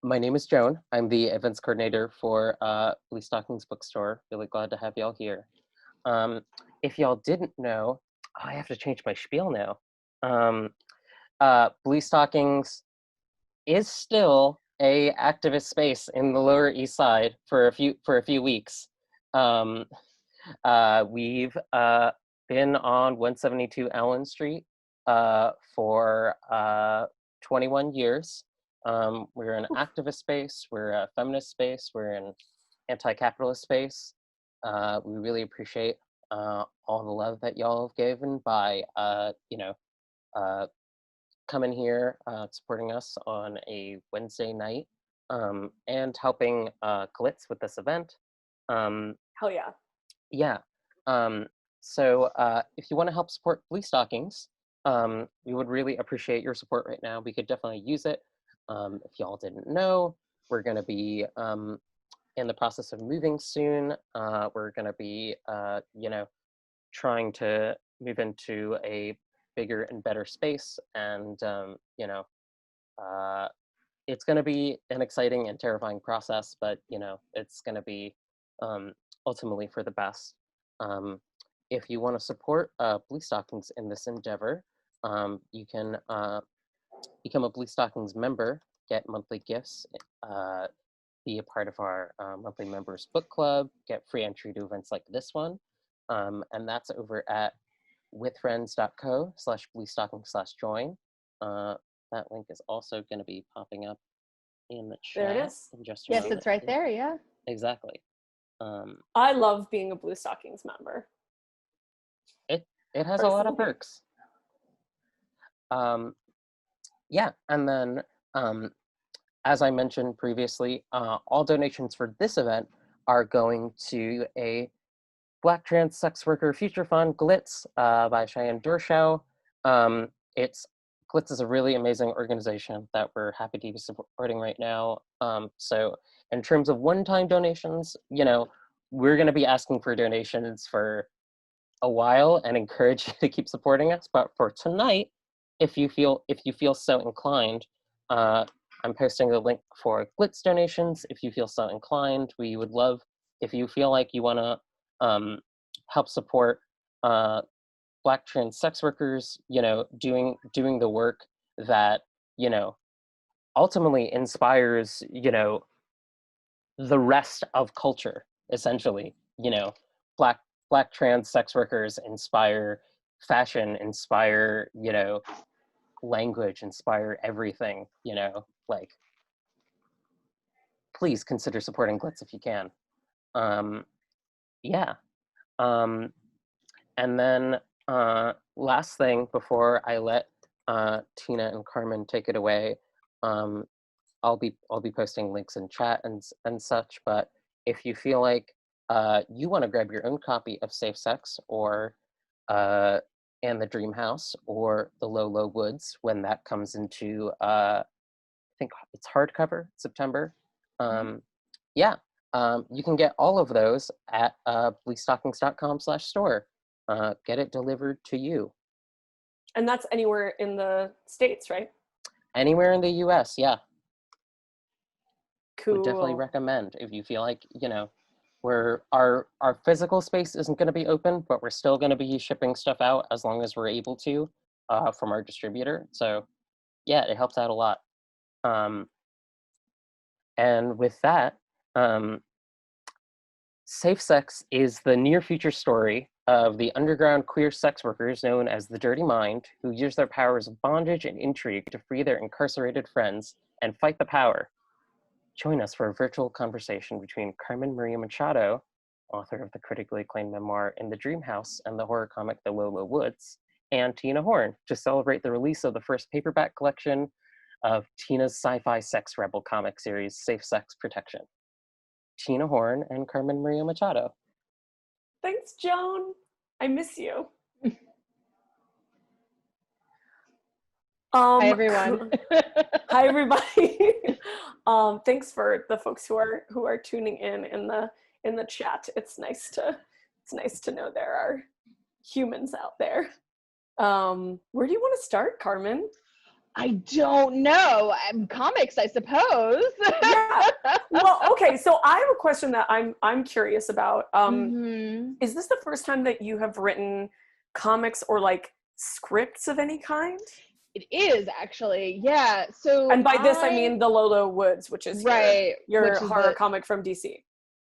My name is Joan. I'm the events coordinator for Bluestockings bookstore. Really glad to have y'all here. Um, if y'all didn't know, I have to change my spiel now. Bluestockings is still a activist space in the Lower East Side for a few weeks. We've been on 172 Allen Street for 21 years. We're an activist space, we're a feminist space, we're an anti-capitalist space. We really appreciate all the love that y'all have given by, coming here, supporting us on a Wednesday night, and helping Glitz with this event. Hell yeah. Yeah. So if you want to help support Bluestockings, we would really appreciate your support right now. We could definitely use it. If y'all didn't know, we're going to be in the process of moving soon. We're going to be, trying to move into a bigger and better space. And, it's going to be an exciting and terrifying process, but, it's going to be ultimately for the best. If you want to support Bluestockings in this endeavor, you can become a Bluestockings member, get monthly gifts, be a part of our monthly members book club, get free entry to events like this one. And that's over at withfriends.co/bluestocking/join. That link is also going to be popping up in the chat. There it is. In just a Yes, moment. it's right there, yeah. Exactly. I love being a Bluestockings member. It has a lot of perks. Yeah, and then as I mentioned previously, all donations for this event are going to a Black Trans Sex Worker Future Fund, Glitz, by Cheyenne Dorshow. Glitz is a really amazing organization that we're happy to be supporting right now. So in terms of one-time donations, we're going to be asking for donations for a while and encourage you to keep supporting us. But for tonight, if you feel so inclined, I'm posting the link for Glitz donations. If you feel so inclined, we would love if you feel like you want to help support Black trans sex workers, doing the work that, ultimately inspires, the rest of culture, essentially. Black trans sex workers inspire fashion, inspire, language, inspire everything, please consider supporting Glitz if you can. Yeah. And then last thing before I let Tina and Carmen take it away, I'll be posting links in chat and such. But if you feel like you want to grab your own copy of SfSx or and the Dream House or the Low Woods when that comes into I think it's hardcover September. Yeah. You can get all of those at bluestockings.com/store. Get it delivered to you. And that's anywhere in the States, right? Anywhere in the US, yeah. Cool. Would definitely recommend if you feel like, our physical space isn't going to be open, but we're still going to be shipping stuff out as long as we're able to from our distributor. So yeah, it helps out a lot. And with that, SfSx is the near future story of the underground queer sex workers known as the Dirty Mind, who use their powers of bondage and intrigue to free their incarcerated friends and fight the power. Join us for a virtual conversation between Carmen Maria Machado, author of the critically acclaimed memoir In the Dream House and the horror comic The Low Woods, and Tina Horn to celebrate the release of the first paperback collection of Tina's sci-fi sex rebel comic series, SfSx Protection. Tina Horn and Carmen Maria Machado. Thanks, Joan. I miss you. Hi, everyone. Hi, everybody. Thanks for the folks who are tuning in the chat. It's nice to know there are humans out there. Where do you want to start, Carmen? I don't know. Comics, I suppose. Yeah. Well, okay. So I have a question that I'm curious about. Is this the first time that you have written comics or like scripts of any kind? It is actually, yeah. So, And by this I mean the Lolo Woods, which is right, your which is horror comic from DC.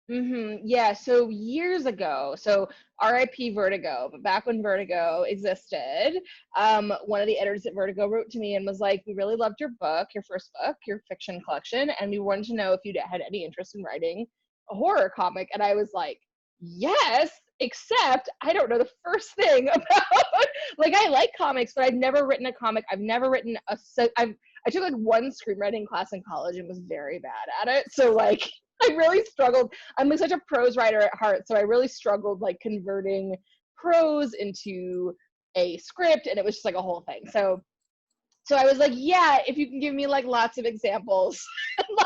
Yeah, so years ago, so RIP Vertigo, but back when Vertigo existed, one of the editors at Vertigo wrote to me and was like, we really loved your book, your first book, your fiction collection, and we wanted to know if you had any interest in writing a horror comic. And I was like, yes, except I don't know the first thing about, like, I like comics, but I've never written a comic. I've never written I took like one screenwriting class in college and was very bad at it. So like, I really struggled. I'm like such a prose writer at heart, so I really struggled like converting prose into a script, and it was just like a whole thing. So I was like, yeah, if you can give me like lots of examples,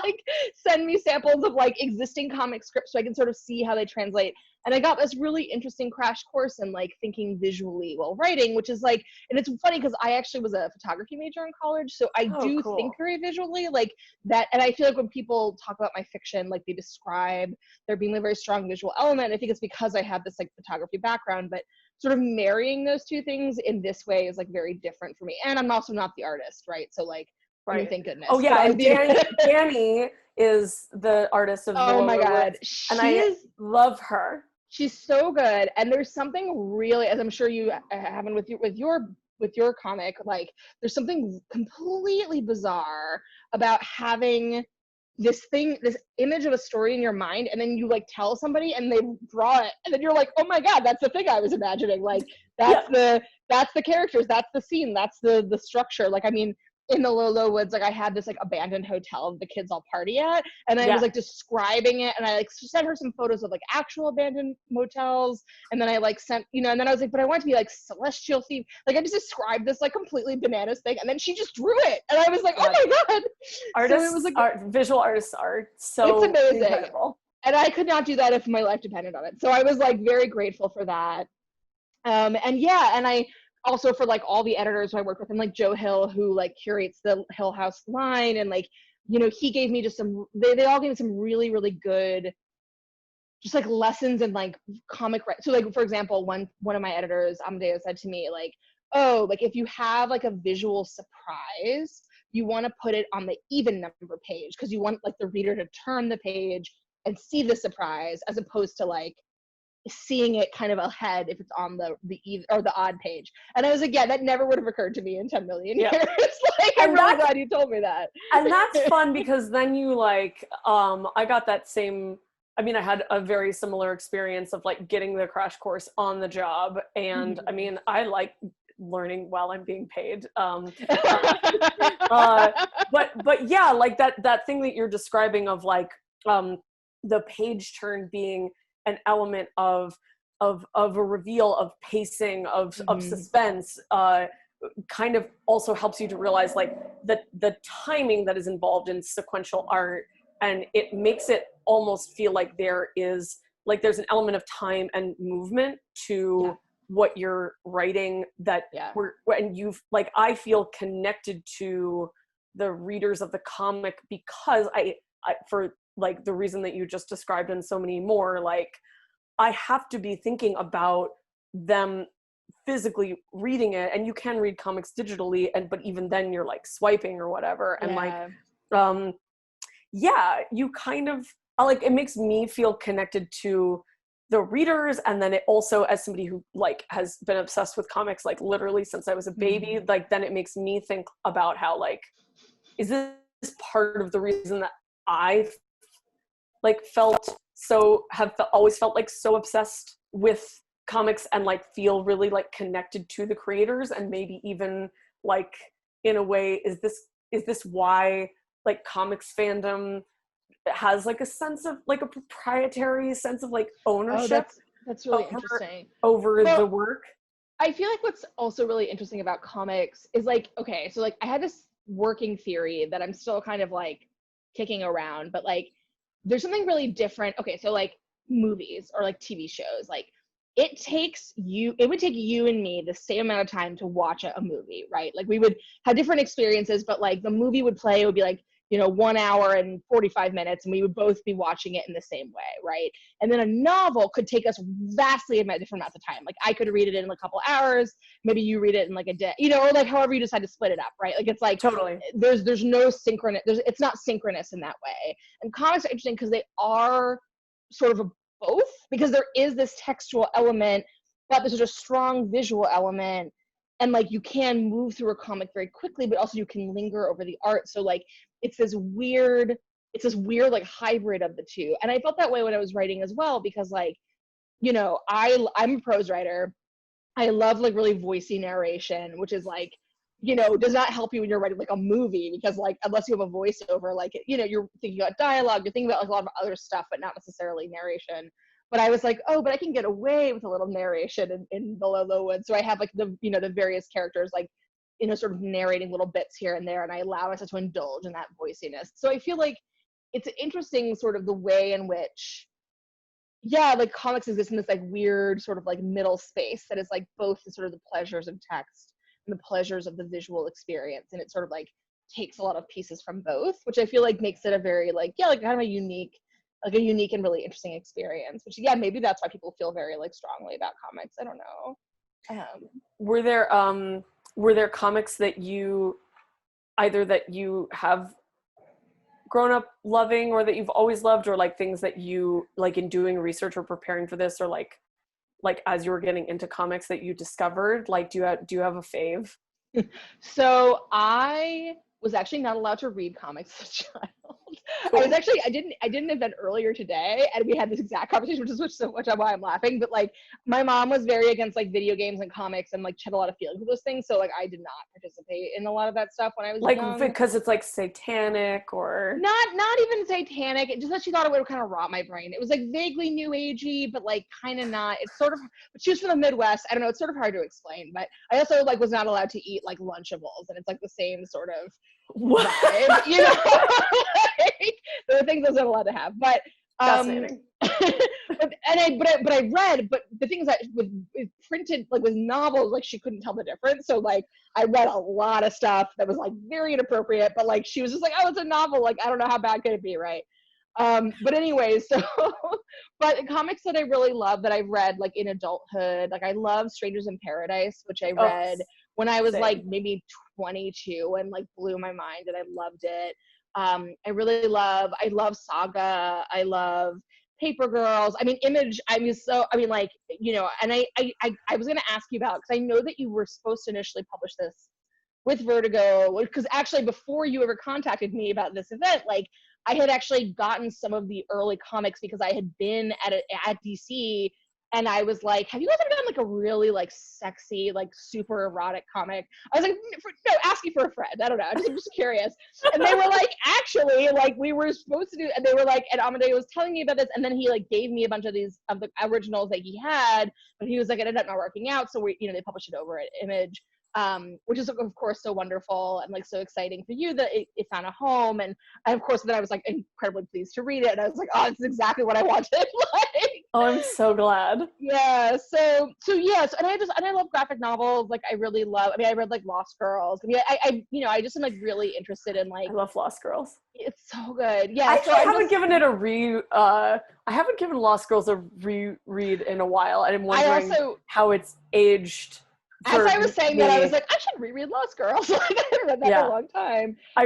like send me samples of like existing comic scripts so I can sort of see how they translate. And I got this really interesting crash course in like thinking visually while writing, which is like, and it's funny because I actually was a photography major in college, so I do cool. think very visually like that. And I feel like when people talk about my fiction, like they describe there being a very strong visual element. I think it's because I have this like photography background, but sort of marrying those two things in this way is like very different for me. And I'm also not the artist, right? So like, right. I mean, thank goodness. Oh yeah, and Danny is the artist of the Oh my God, Woods, and I love her. She's so good. And there's something really, as I'm sure you haven't with your comic, like there's something completely bizarre about having this image of a story in your mind, and then you like tell somebody and they draw it, and then you're like, oh my God, that's the thing I was imagining. Like that's the characters, that's the scene, that's the structure. Like, I mean, in the Lolo Woods, like I had this like abandoned hotel the kids all party at, and I was like describing it, and I like sent her some photos of like actual abandoned motels, and then I like sent, and then I was like, but I want it to be like celestial theme. Like I just described this like completely bananas thing, and then she just drew it, and I was like, oh my God. Artists, so it was like visual artists are so it's amazing. Incredible. And I could not do that if my life depended on it. So I was like very grateful for that. And I also for like all the editors who I work with, and like Joe Hill, who like curates the Hill House line, and like, he gave me just they all gave me some really, really good, just like lessons in like comic. So like, for example, one of my editors, Amadeo, said to me like, oh, like if you have like a visual surprise, you want to put it on the even number page, because you want like the reader to turn the page and see the surprise, as opposed to like seeing it kind of ahead if it's on the even or the odd page. And I was like, yeah, that never would have occurred to me in 10 million years. Like, I'm really glad you told me that. And that's fun, because then you like, I got that same, I mean, I had a very similar experience of like getting the crash course on the job. And I mean, I like learning while I'm being paid. But yeah, like that thing that you're describing of like, the page turn being an element of a reveal, of pacing, of suspense, kind of also helps you to realize like the timing that is involved in sequential art, and it makes it almost feel like there's an element of time and movement to what you're writing, that and you've like, I feel connected to the readers of the comic, because I for like the reason that you just described and so many more, like I have to be thinking about them physically reading it. And you can read comics digitally, but even then you're like swiping or whatever. And you kind of like, it makes me feel connected to the readers. And then it also, as somebody who like has been obsessed with comics like literally since I was a baby, like then it makes me think about how like, is this part of the reason that I like always felt like so obsessed with comics, and like feel really like connected to the creators, and maybe even like in a way, is this why like comics fandom has like a sense of like a proprietary sense of like ownership? That's really interesting over the work. I feel like what's also really interesting about comics is like, okay, so like I had this working theory that I'm still kind of like kicking around, but like there's something really different. Okay, so like movies or like TV shows, like it would take you and me the same amount of time to watch a movie, right? Like we would have different experiences, but like the movie would play, it would be like, 1 hour and 45 minutes, and we would both be watching it in the same way, right? And then a novel could take us vastly different amounts of time. Like I could read it in a couple hours, maybe you read it in like a day, or like however you decide to split it up, right? Like it's like Totally. there's no synchronous, it's not synchronous in that way. And comics are interesting because they are sort of both, because there is this textual element, but there's a strong visual element, and like you can move through a comic very quickly, but also you can linger over the art. So like it's this weird like hybrid of the two. And I felt that way when I was writing as well, because like, I'm a prose writer. I love like really voicey narration, which is like, does not help you when you're writing like a movie, because like unless you have a voiceover, like you're thinking about dialogue, you're thinking about like a lot of other stuff, but not necessarily narration. But I was like, oh, but I can get away with a little narration in Below Lowood. So I have like the the various characters like sort of narrating little bits here and there, and I allow myself to indulge in that voiciness. So I feel like it's interesting sort of the way in which like comics exist in this like weird sort of like middle space that is like both the sort of the pleasures of text and the pleasures of the visual experience, and it sort of like takes a lot of pieces from both, which I feel like makes it a very like kind of a unique and really interesting experience, which maybe that's why people feel very like strongly about comics. I don't know. Were there comics that you have grown up loving, or that you've always loved, or like things that you like in doing research or preparing for this, or like as you were getting into comics that you discovered? Like do you have a fave? So I was actually not allowed to read comics as a child. Cool. I did an event earlier today, and we had this exact conversation, which is so much why I'm laughing. But like, my mom was very against like video games and comics, and like she had a lot of feelings for those things. So like, I did not participate in a lot of that stuff when I was young. Because it's like satanic, or not even satanic. It just that she thought it would kind of rot my brain. It was like vaguely new agey, but like kind of not. It's sort of. But she was from the Midwest. I don't know. It's sort of hard to explain. But I also like was not allowed to eat like Lunchables, and it's like the same sort of vibe, like, there were things I was not allowed to have, but fascinating. but I read, but the things that with printed like with novels, like she couldn't tell the difference. So like I read a lot of stuff that was like very inappropriate, but like she was just like, oh, it's a novel, like I don't know how bad could it be, right? But anyway, so but comics that I really love that I've read like in adulthood, like I love Strangers in Paradise, which I read when I was like maybe 22, and like blew my mind, and I loved it. I love Saga. I love Paper Girls. I mean, Image. And I was going to ask you about, because I know that you were supposed to initially publish this with Vertigo, because actually before you ever contacted me about this event, like I had actually gotten some of the early comics because I had been at DC, and I was like, have you guys ever done like a really like sexy, like super erotic comic? I was like, no, asking for a friend. I don't know. I'm just curious. And they were like, actually, like we were supposed to do, and they were like, and Amadeo was telling me about this, and then he like gave me a bunch of these of the originals that he had, but he was like, it ended up not working out. So they published it over at Image. Which is of course so wonderful and like so exciting for you that it found a home, and of course then I was like incredibly pleased to read it, and I was like, oh, this is exactly what I wanted. Like, oh, I'm so glad. Yeah. So yes, and I love graphic novels. Like I really love. I mean, I read like Lost Girls. I mean, I just am like really interested in like. I love Lost Girls. It's so good. Yeah. I haven't given it a I haven't given Lost Girls a reread in a while, and I'm wondering how it's aged. As I was saying that, I was like, I should reread Lost Girls. Like, I haven't read that in a long time. I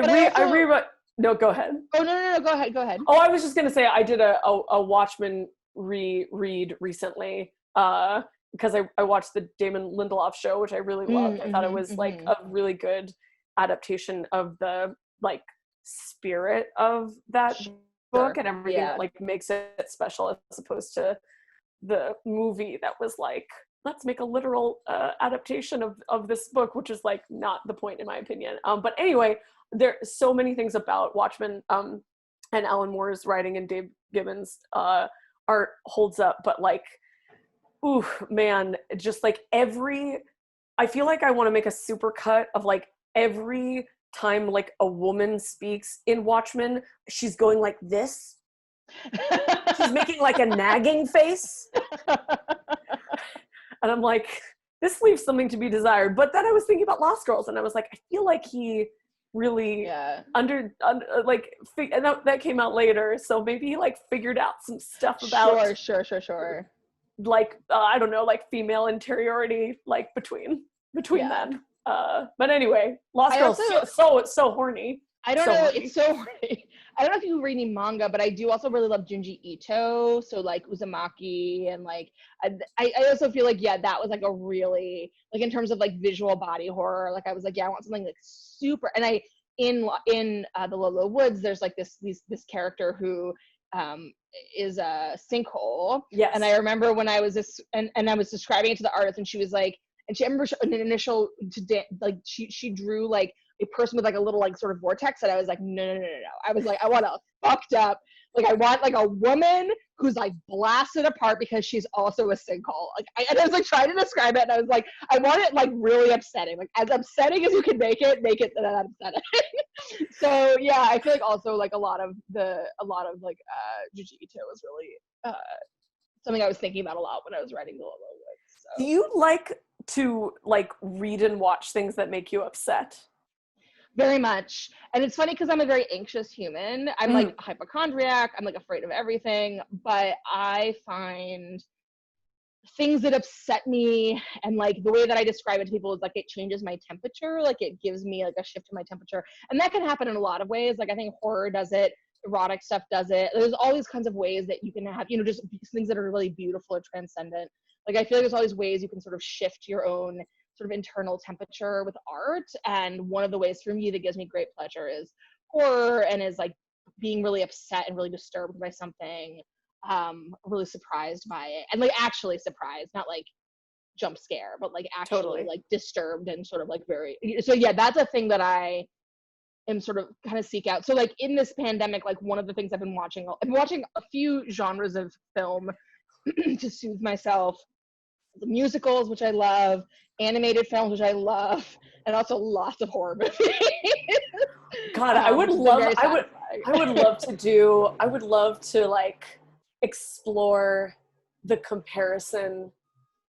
reread. No, go ahead. Oh no, go ahead. Oh, I was just gonna say I did a Watchmen reread recently because I watched the Damon Lindelof show, which I really loved. I thought it was like a really good adaptation of the like spirit of that book and everything that like makes it special, as opposed to the movie that was like, let's make a literal adaptation of this book, which is like not the point in my opinion. But anyway, there are so many things about Watchmen and Alan Moore's writing and Dave Gibbons' art holds up, but like, ooh, man, just like I feel like I want to make a super cut of like every time like a woman speaks in Watchmen, she's going like this. She's making like a nagging face. And I'm like, this leaves something to be desired. But then I was thinking about Lost Girls, and I was like, I feel like he really and that came out later, so maybe he like figured out some stuff about sure like I don't know, like female interiority, like between them. But anyway, Lost Girls so horny. I don't know, it's so horny. I don't know if you read any manga, but I do also really love Junji Ito, so like Uzumaki, and like I also feel like that was like a really, like in terms of like visual body horror, like I was like, I want something like super. And I in the Lolo Woods, there's like this character who is a sinkhole. Yes. And I remember when I was and I was describing it to the artist, and she was like, and she, I remember an initial like she drew like a person with like a little like sort of vortex, and I was like, no. I was like, I want a fucked up, like I want like a woman who's like blasted apart because she's also a sinkhole. Like and I was like trying to describe it, and I was like, I want it like really upsetting, like as upsetting as you can make it that upsetting. So yeah, I feel like also like a lot of like Junji Ito was really something I was thinking about a lot when I was writing the Lolo Woods. So. Do you like to like read and watch things that make you upset? Very much. And it's funny because I'm a very anxious human. I'm like a hypochondriac. I'm like afraid of everything. But I find things that upset me, and like the way that I describe it to people is like it changes my temperature. Like it gives me like a shift in my temperature. And that can happen in a lot of ways. Like I think horror does it. Erotic stuff does it. There's all these kinds of ways that you can have, just things that are really beautiful or transcendent. Like I feel like there's all these ways you can sort of shift your own sort of internal temperature with art, and one of the ways for me that gives me great pleasure is horror, and is like being really upset and really disturbed by something, really surprised by it, and like actually surprised, not like jump scare, but like actually like disturbed and sort of like very. So yeah, that's a thing that I am sort of kind of seek out. So like in this pandemic, like one of the things I've been watching a few genres of film to soothe myself. The musicals, which I love, animated films, which I love, and also lots of horror movies. God, I would love to like explore the comparison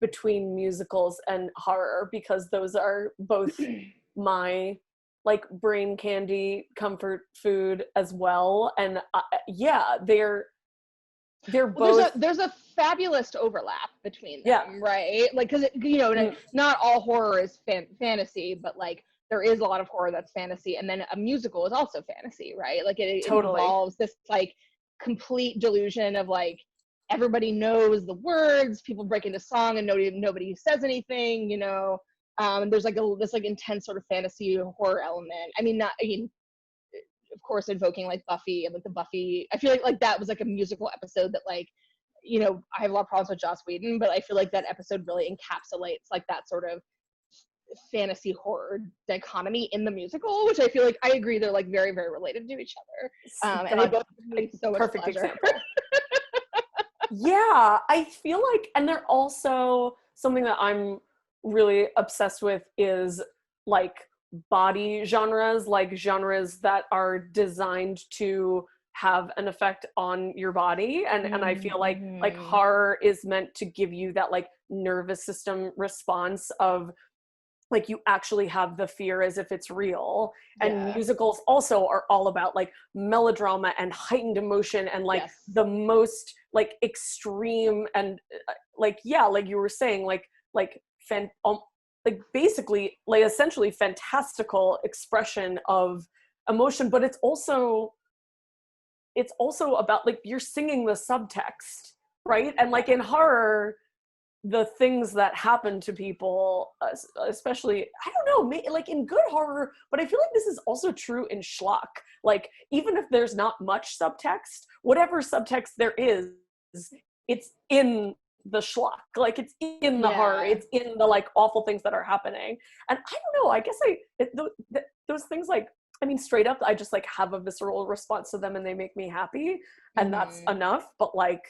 between musicals and horror, because those are both my like brain candy comfort food as well. And they're both. There's a fabulous overlap between them, right? Like, because not all horror is fantasy, but like there is a lot of horror that's fantasy, and then a musical is also fantasy, right? Like it involves this like complete delusion of like everybody knows the words, people break into song, and nobody says anything, there's like this like intense sort of fantasy horror element. Of course, invoking like Buffy and like the Buffy, I feel like that was like a musical episode that like, I have a lot of problems with Joss Whedon, but I feel like that episode really encapsulates like that sort of fantasy horror dichotomy in the musical, which I feel like I agree they're like very, very related to each other. And they both make so much perfect pleasure. example. Yeah, I feel like, and they're also something that I'm really obsessed with is like body genres, like genres that are designed to have an effect on your body, and I feel like horror is meant to give you that like nervous system response of like you actually have the fear as if it's real. And musicals also are all about like melodrama and heightened emotion and like the most like extreme and like you were saying like basically like essentially fantastical expression of emotion, but it's also about like you're singing the subtext, right? And like in horror, the things that happen to people, especially, I don't know, like in good horror, but I feel like this is also true in schlock. Like even if there's not much subtext, whatever subtext there is, it's in the schlock, like it's in the horror, it's in the like awful things that are happening. And I don't know, I guess those things, like, I mean, straight up, I just like have a visceral response to them and they make me happy, and that's enough. But like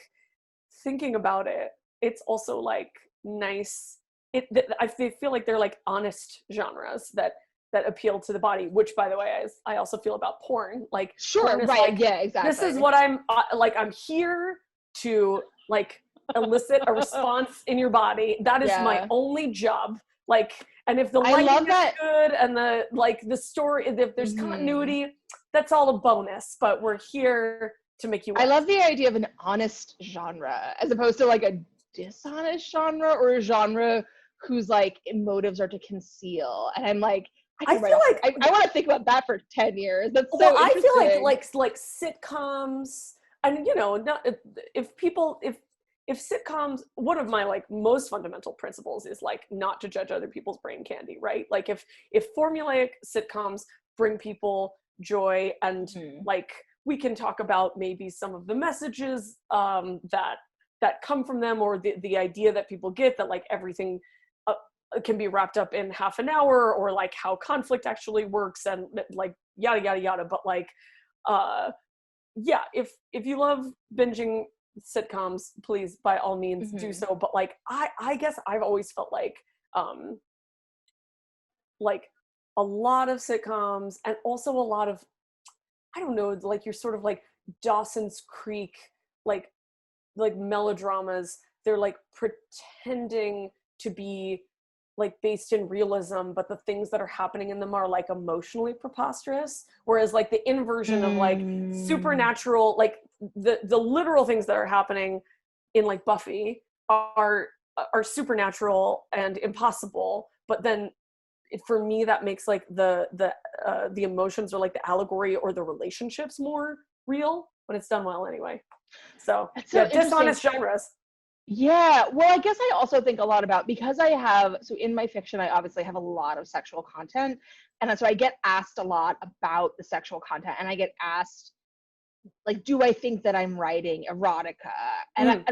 thinking about it, it's also like nice. I feel like they're like honest genres that appeal to the body, which by the way, I also feel about porn. Like sure, porn is right, like, yeah, exactly. This is what I'm like. I'm here to like elicit a response in your body. That is my only job. Like, and if the lighting is good and the story, if there's continuity, that's all a bonus, but we're here to make you watch. I love the idea of an honest genre as opposed to like a dishonest genre, or a genre whose like motives are to conceal. And I'm like, I want to think about that for 10 years. That's so interesting. I feel like sitcoms, and you know, if sitcoms, one of my like most fundamental principles is like not to judge other people's brain candy, right? Like if formulaic sitcoms bring people joy, and like we can talk about maybe some of the messages that come from them, or the idea that people get that like everything can be wrapped up in half an hour, or like how conflict actually works, and like yada yada yada. But like yeah, if you love binging sitcoms, please by all means do so. But like I guess I've always felt like a lot of sitcoms, and also a lot of, I don't know, like you're sort of like Dawson's Creek, like melodramas, they're like pretending to be like based in realism, but the things that are happening in them are like emotionally preposterous. Whereas like the inversion of like supernatural, like the literal things that are happening in like Buffy are supernatural and impossible. But then for me, that makes like the emotions, or like the allegory or the relationships more real when it's done well anyway. So yeah, dishonest genres. Yeah, well, I guess I also think a lot about, because so in my fiction, I obviously have a lot of sexual content. And so I get asked a lot about the sexual content, and I get asked, like, do I think that I'm writing erotica? And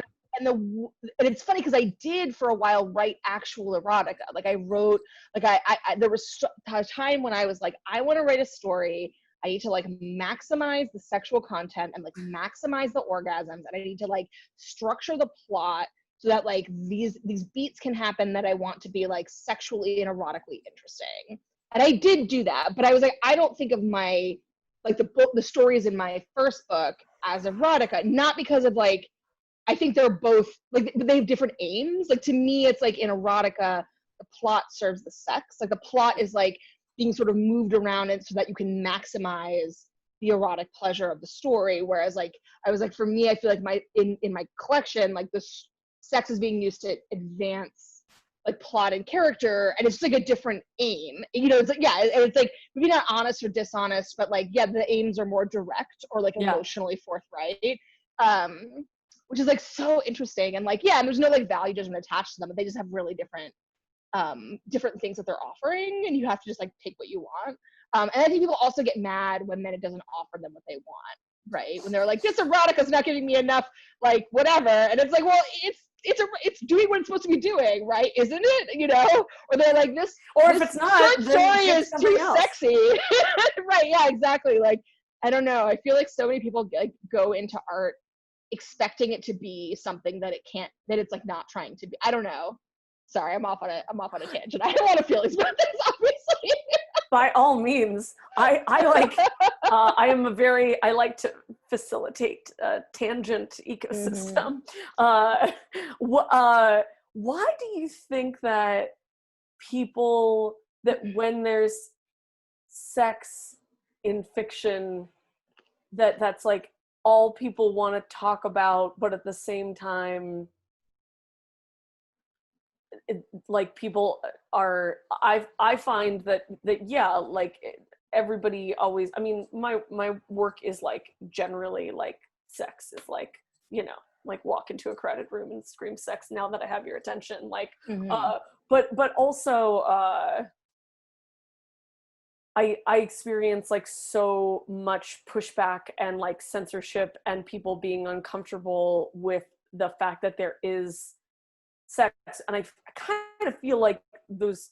it's funny because I did for a while write actual erotica. Like I wrote, like there was a time when I was like, I want to write a story. I need to like maximize the sexual content and like maximize the orgasms, and I need to like structure the plot so that like these beats can happen that I want to be like sexually and erotically interesting. And I did do that, but I was like, I don't think of my like the stories in my first book as erotica, not because of like, I think they're both like, they have different aims. Like to me, it's like in erotica, the plot serves the sex. Like the plot is like being sort of moved around it so that you can maximize the erotic pleasure of the story. Whereas like, I was like, for me, I feel like in my collection, like this sex is being used to advance like plot and character, and it's just like a different aim. You know, it's like, yeah, it's like maybe not honest or dishonest, but like, yeah, the aims are more direct or like emotionally forthright. Which is like so interesting. And like, yeah, and there's no like value judgment attached to them, but they just have really different things that they're offering, and you have to just like take what you want. And I think people also get mad when then it doesn't offer them what they want, right? When they're like, this erotica is not giving me enough, like whatever. And it's like, well, it's doing what it's supposed to be doing, right? Isn't it? You know? Or they're like, this, or if it's not, short story is too sexy. Right, yeah, exactly. Like, I don't know. I feel like so many people like go into art expecting it to be something that it's like not trying to be. I don't know. Sorry, I'm off on a tangent. I don't want to feelings about this, obviously. By all means, I like I like to facilitate a tangent ecosystem. Why do you think that people, that when there's sex in fiction, that's like all people want to talk about, but at the same time, like people are, I find that yeah, like everybody always, I mean, my work is like generally like sex is like, you know, like walk into a crowded room and scream sex now that I have your attention, like but also I experience like so much pushback and like censorship and people being uncomfortable with the fact that there is sex, and I kind of feel like those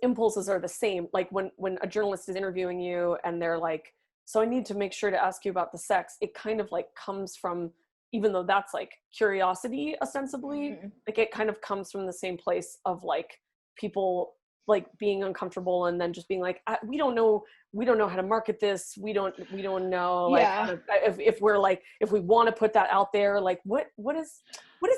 impulses are the same. Like when a journalist is interviewing you and they're like, so I need to make sure to ask you about the sex, it kind of like comes from, even though that's like curiosity ostensibly, like it kind of comes from the same place of like people like being uncomfortable and then just being like, we don't know how to market this. We don't know like how to, if we want to put that out there, like what is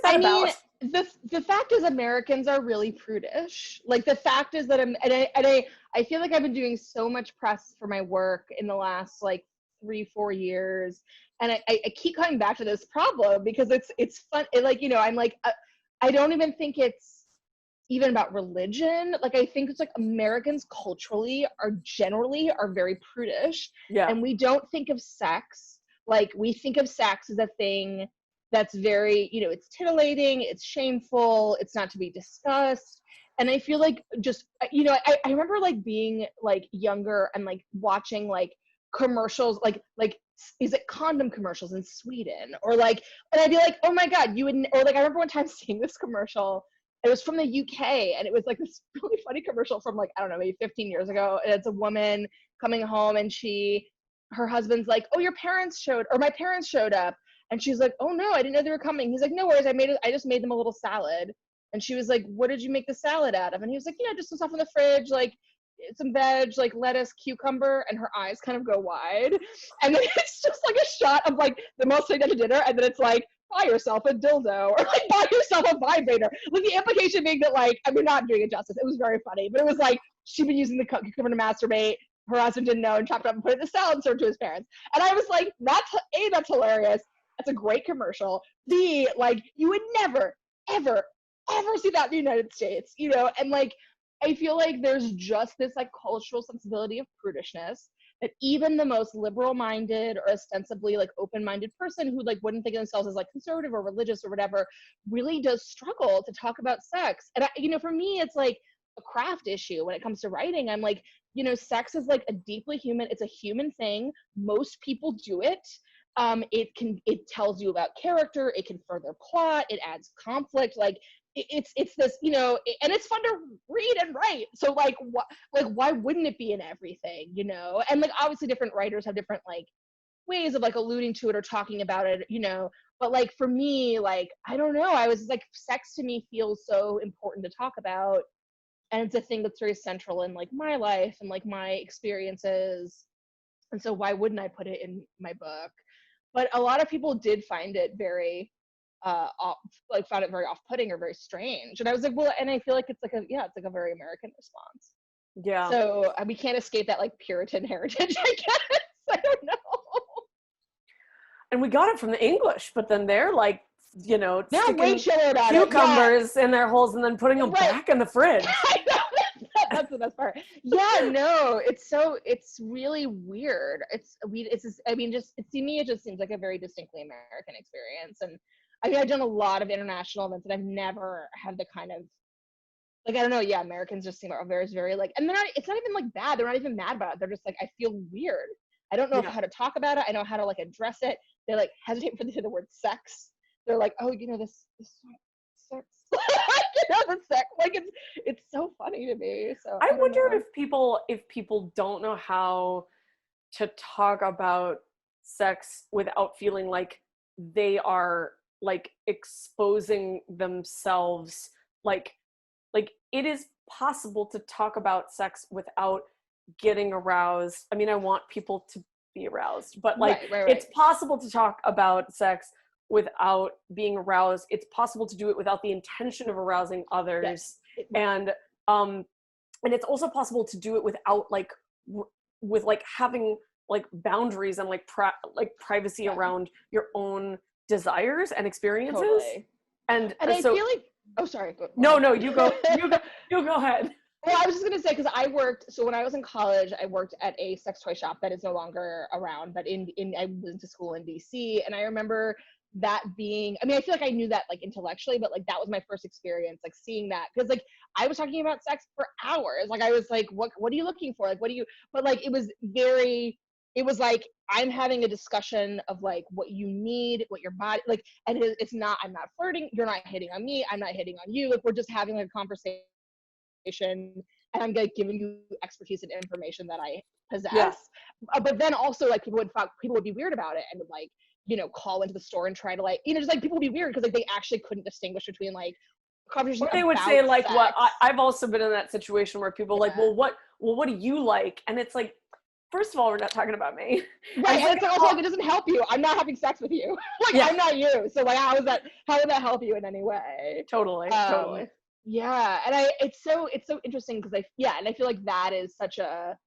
that about? Mean, the fact is Americans are really prudish. Like the fact is that I feel like I've been doing so much press for my work in the last like 3-4 years, and I keep coming back to this problem because it's fun. Like, you know, I'm like, I don't even think it's even about religion. Like, I think it's like Americans culturally are very prudish. Yeah. And we don't think of sex, like we think of sex as a thing that's very, you know, it's titillating, it's shameful, it's not to be discussed. And I feel like just, you know, I remember like being like younger and like watching like commercials, like is it condom commercials in Sweden, or like, and I'd be like, oh my God, you would, or like I remember one time seeing this commercial. It was from the UK, and it was like this really funny commercial from like, I don't know, maybe 15 years ago. And it's a woman coming home, and her husband's like, oh, my parents showed up. And she's like, oh no, I didn't know they were coming. He's like, no worries, I just made them a little salad. And she was like, what did you make the salad out of? And he was like, you know, just some stuff in the fridge, like some veg, like lettuce, cucumber. And her eyes kind of go wide. And then it's just like a shot of like the most thing at a dinner, and then it's like, buy yourself a dildo, or like buy yourself a vibrator. Like the implication being that like, I mean, not doing it justice. It was very funny, but it was like she'd been using the cucumber to masturbate. Her husband didn't know and chopped it up and put it in the salad and served to his parents. And I was like, that's hilarious. That's a great commercial. B, like you would never, ever, ever see that in the United States, you know? And like, I feel like there's just this like cultural sensibility of prudishness that even the most liberal-minded or ostensibly like open-minded person who like wouldn't think of themselves as like conservative or religious or whatever really does struggle to talk about sex. And you know, for me, it's like a craft issue when it comes to writing. I'm like, you know, sex is like a deeply human, it's a human thing. Most people do it. It tells you about character, it can further plot, it adds conflict, like it's this, you know, and it's fun to read and write. So like why wouldn't it be in everything, you know? And like obviously different writers have different like ways of like alluding to it or talking about it, you know, but like for me, like I don't know, I was like, sex to me feels so important to talk about, and it's a thing that's very central in like my life and like my experiences, and so why wouldn't I put it in my book? But a lot of people did find it very found it very off-putting or very strange, and I was like, well, and I feel like it's like a very American response. Yeah, so we can't escape that like Puritan heritage, I guess. I don't know. And we got it from the English, but then they're like, you know, now way chiller about cucumbers in their holes and then putting them back in the fridge. I know. That's the best part. Yeah, no, it's really weird. I mean, just to me, it just seems like a very distinctly American experience. And I mean, I've done a lot of international events, and I've never had the kind of, like, I don't know, yeah, Americans just seem very like, and it's not even like bad. They're not even mad about it. They're just like, I feel weird. I don't know how to talk about it. I know how to like address it. They like hesitate for the word sex. They're like, oh, you know, this sex. You know, the sex. Like it's so funny to me. So I wonder if people don't know how to talk about sex without feeling like they are like exposing themselves, like it is possible to talk about sex without getting aroused. I mean, I want people to be aroused, but like it's possible to talk about sex without being aroused. It's possible to do it without the intention of arousing others. Yes. And it's also possible to do it without like with like having like boundaries and like privacy around your own desires and experiences. Totally. And I so, feel like, oh, sorry. No, you go ahead. Well, I was just going to say, because so when I was in college, I worked at a sex toy shop that is no longer around, but I went to school in DC, and I remember that being, I mean, I feel like I knew that like intellectually, but like that was my first experience, like seeing that, because like I was talking about sex for hours. Like I was like, what are you looking for? Like, but like it was like, I'm having a discussion of like what you need, what your body, like, and it's not, I'm not flirting, you're not hitting on me, I'm not hitting on you, like we're just having a conversation, and I'm like giving you expertise and information that I possess. Yeah. But then also like people would be weird about it and would like, you know, call into the store and try to like, you know, just like people would be weird because like they actually couldn't distinguish between like conversation Or they would about say like, sex. what I've also been in that situation where people are like, well, what do you like? And it's like, first of all, we're not talking about me. Right, and it's also like, it doesn't help you. I'm not having sex with you. Like, I'm not you. So like, how would that help you in any way? Totally. Yeah, and it's so interesting because and I feel like that is such a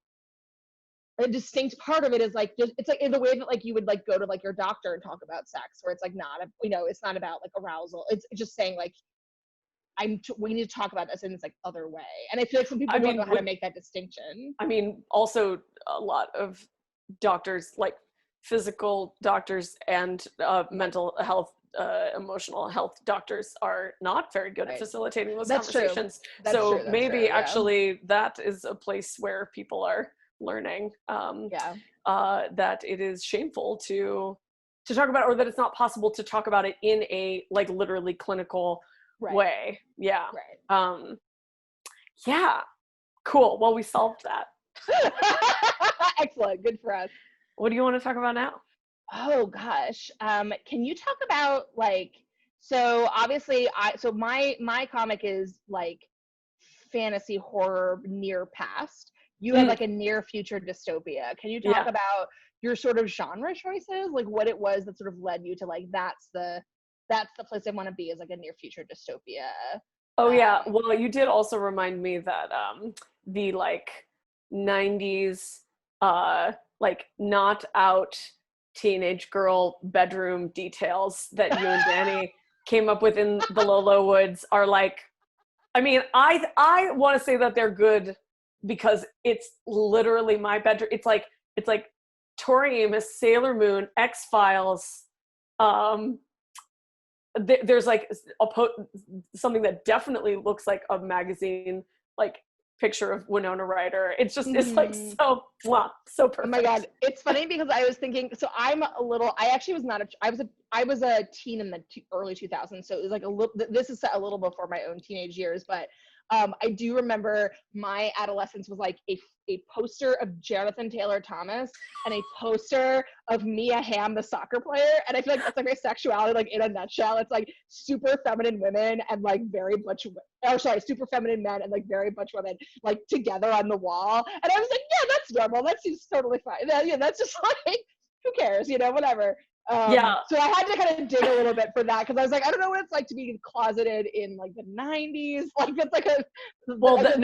distinct part of it is like, it's like in the way that like you would like go to like your doctor and talk about sex, where it's like not it's not about like arousal. It's just saying like, we need to talk about this in this like other way. And I feel like some people don't know how to make that distinction. I mean, also a lot of doctors, like physical doctors and mental health, emotional health doctors are not very good at facilitating those conversations. So maybe actually that is a place where people are learning that it is shameful to talk about, or that it's not possible to talk about it in a like literally clinical way. Yeah. Yeah. Cool. Well, we solved that. Excellent. Good for us. What do you want to talk about now? Oh gosh. Can you talk about like, so obviously my comic is like fantasy horror near past. You have like a near future dystopia. Can you talk about your sort of genre choices? Like what it was that sort of led you to like, that's the place I want to be, is like a near future dystopia. Oh yeah. Well, you did also remind me that the like 90s like not out teenage girl bedroom details that you and Danny came up with in the Lolo Woods are like, I mean, I want to say that they're good because it's literally my bedroom. It's like Tori Amos, Sailor Moon, X-Files. There's like something that definitely looks like a magazine like picture of Winona Ryder. It's just it's like so perfect. Oh my god, it's funny because I was thinking, so I actually was not I was a teen in the early 2000s, so it was like this is a little before my own teenage years, but I do remember my adolescence was like a poster of Jonathan Taylor Thomas and a poster of Mia Hamm, the soccer player. And I feel like that's like my sexuality, like in a nutshell. It's like super feminine women and like super feminine men and like very butch women like together on the wall. And I was like, yeah, that's normal. That seems totally fine. That's just like, who cares, whatever. So I had to kind of dig a little bit for that because I was like, I don't know what it's like to be closeted in like the 90s. Like it's like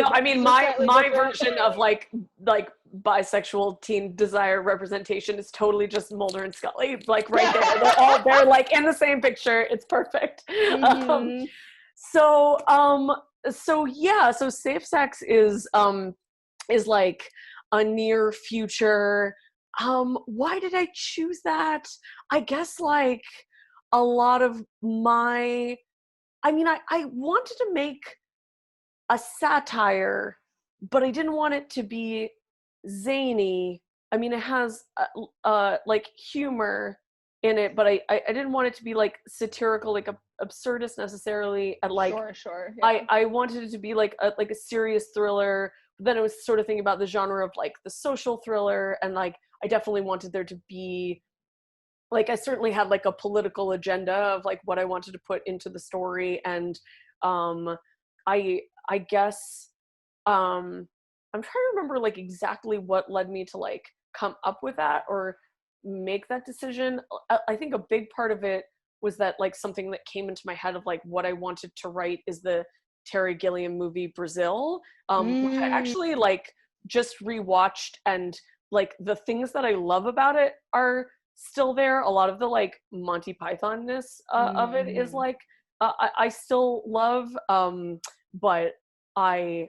I mean my version of like bisexual teen desire representation is totally just Mulder and Scully, like right there. They're like in the same picture. It's perfect. So safe sex is like a near future. Why did I choose that? I guess like a lot of I wanted to make a satire, but I didn't want it to be zany. I mean, it has like humor in it, but I didn't want it to be like satirical, like absurdist necessarily. And like, sure. Yeah. I wanted it to be like a serious thriller. But then I was sort of thinking about the genre of like the social thriller, and like I definitely wanted there to be like, I certainly had like a political agenda of like what I wanted to put into the story. And I guess I'm trying to remember like exactly what led me to like come up with that or make that decision. I think a big part of it was that like something that came into my head of like what I wanted to write is the Terry Gilliam movie Brazil, which I actually like just rewatched, and like the things that I love about it are still there. A lot of the like Monty Python-ness of it is like I still love, but I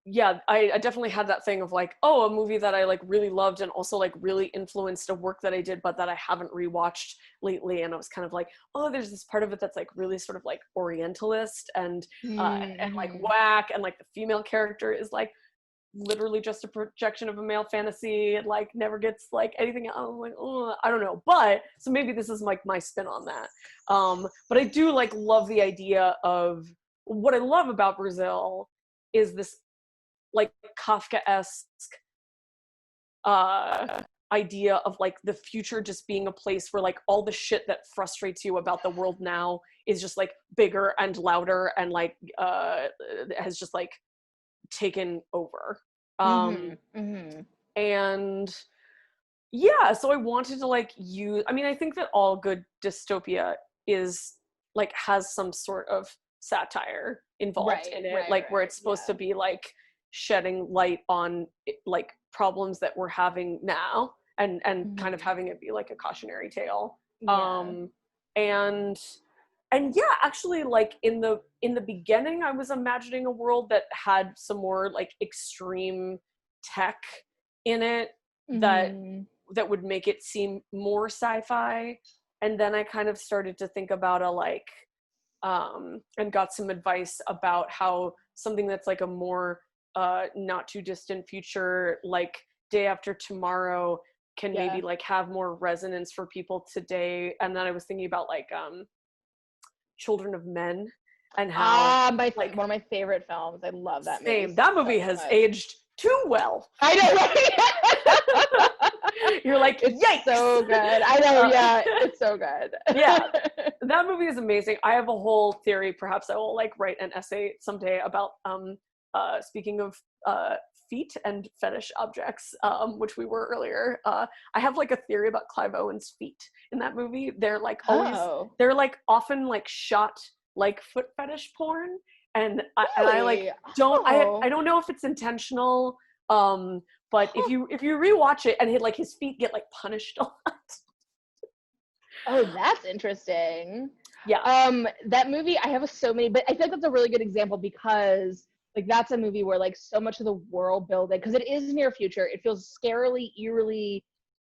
definitely had that thing of like, oh, a movie that I like really loved and also like really influenced a work that I did but that I haven't rewatched lately. And I was kind of like, oh, there's this part of it that's like really sort of like orientalist and like whack, and like the female character is like literally just a projection of a male fantasy and like never gets like anything else. I'm like, oh, I don't know. But so maybe this is like my spin on that. But I do like love the idea of what I love about Brazil is this like Kafka-esque idea of like the future just being a place where like all the shit that frustrates you about the world now is just like bigger and louder and like has just like taken over. And yeah, so I wanted to like use, I mean, I think that all good dystopia is like has some sort of satire involved in it, like where it's supposed to be like shedding light on like problems that we're having now and kind of having it be like a cautionary tale. And yeah, actually, like in the beginning, I was imagining a world that had some more like extreme tech in it that would make it seem more sci-fi. And then I kind of started to think about a like, and got some advice about how something that's like a more not too distant future, like Day After Tomorrow, can maybe like have more resonance for people today. And then I was thinking about like Children of Men and how one of my favorite films. I love that movie. That movie has aged too well. I know, right? You're like, it's yikes! So good. I know, yeah, it's so good. Yeah, that movie is amazing. I have a whole theory. Perhaps I will like write an essay someday about speaking of feet and fetish objects, which we were earlier. I have like a theory about Clive Owen's feet in that movie. They're like always, they're like often like shot like foot fetish porn, and I like don't I don't know if it's intentional, but if you rewatch it and his feet get like punished a lot. Oh, that's interesting. Yeah. That movie, I have so many, but I think that's a really good example because like that's a movie where like so much of the world building, because it is near future, it feels scarily, eerily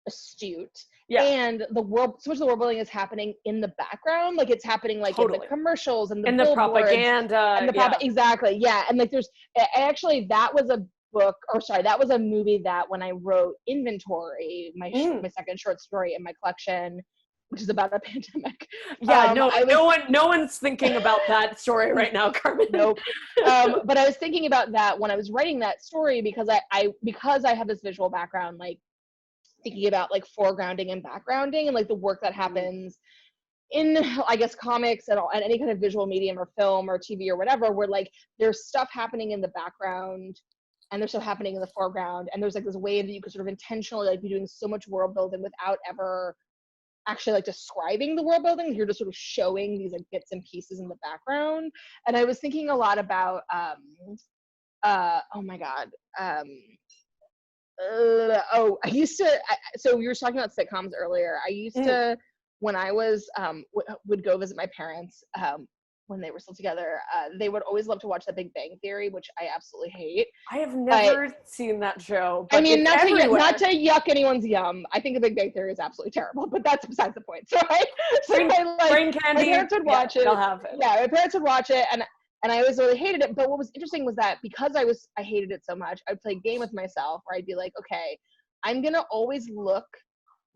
astute. Yeah. And so much of the world building is happening in the background, like it's happening like in the commercials and the propaganda and exactly. Yeah. And like actually that was a movie that when I wrote Inventory, my second short story in my collection, which is about a pandemic. Yeah, no one's thinking about that story right now, Carmen. Nope. But I was thinking about that when I was writing that story because I have this visual background, like thinking about like foregrounding and backgrounding and like the work that happens in, I guess, comics and any kind of visual medium or film or TV or whatever, where like there's stuff happening in the background and there's stuff happening in the foreground, and there's like this way that you could sort of intentionally like be doing so much world building without ever actually like describing the world building. You're just sort of showing these like bits and pieces in the background. And I was thinking a lot about I used to so we were talking about sitcoms earlier. I used to, when I was would go visit my parents when they were still together, they would always love to watch The Big Bang Theory, which I absolutely hate. I have never seen that show. I mean, not to yuck anyone's yum. I think The Big Bang Theory is absolutely terrible, but that's besides the point. So brain candy. My parents would watch it. They'll have it. Yeah, my parents would watch it, and I always really hated it. But what was interesting was that because I hated it so much, I'd play a game with myself where I'd be like, okay, I'm gonna always look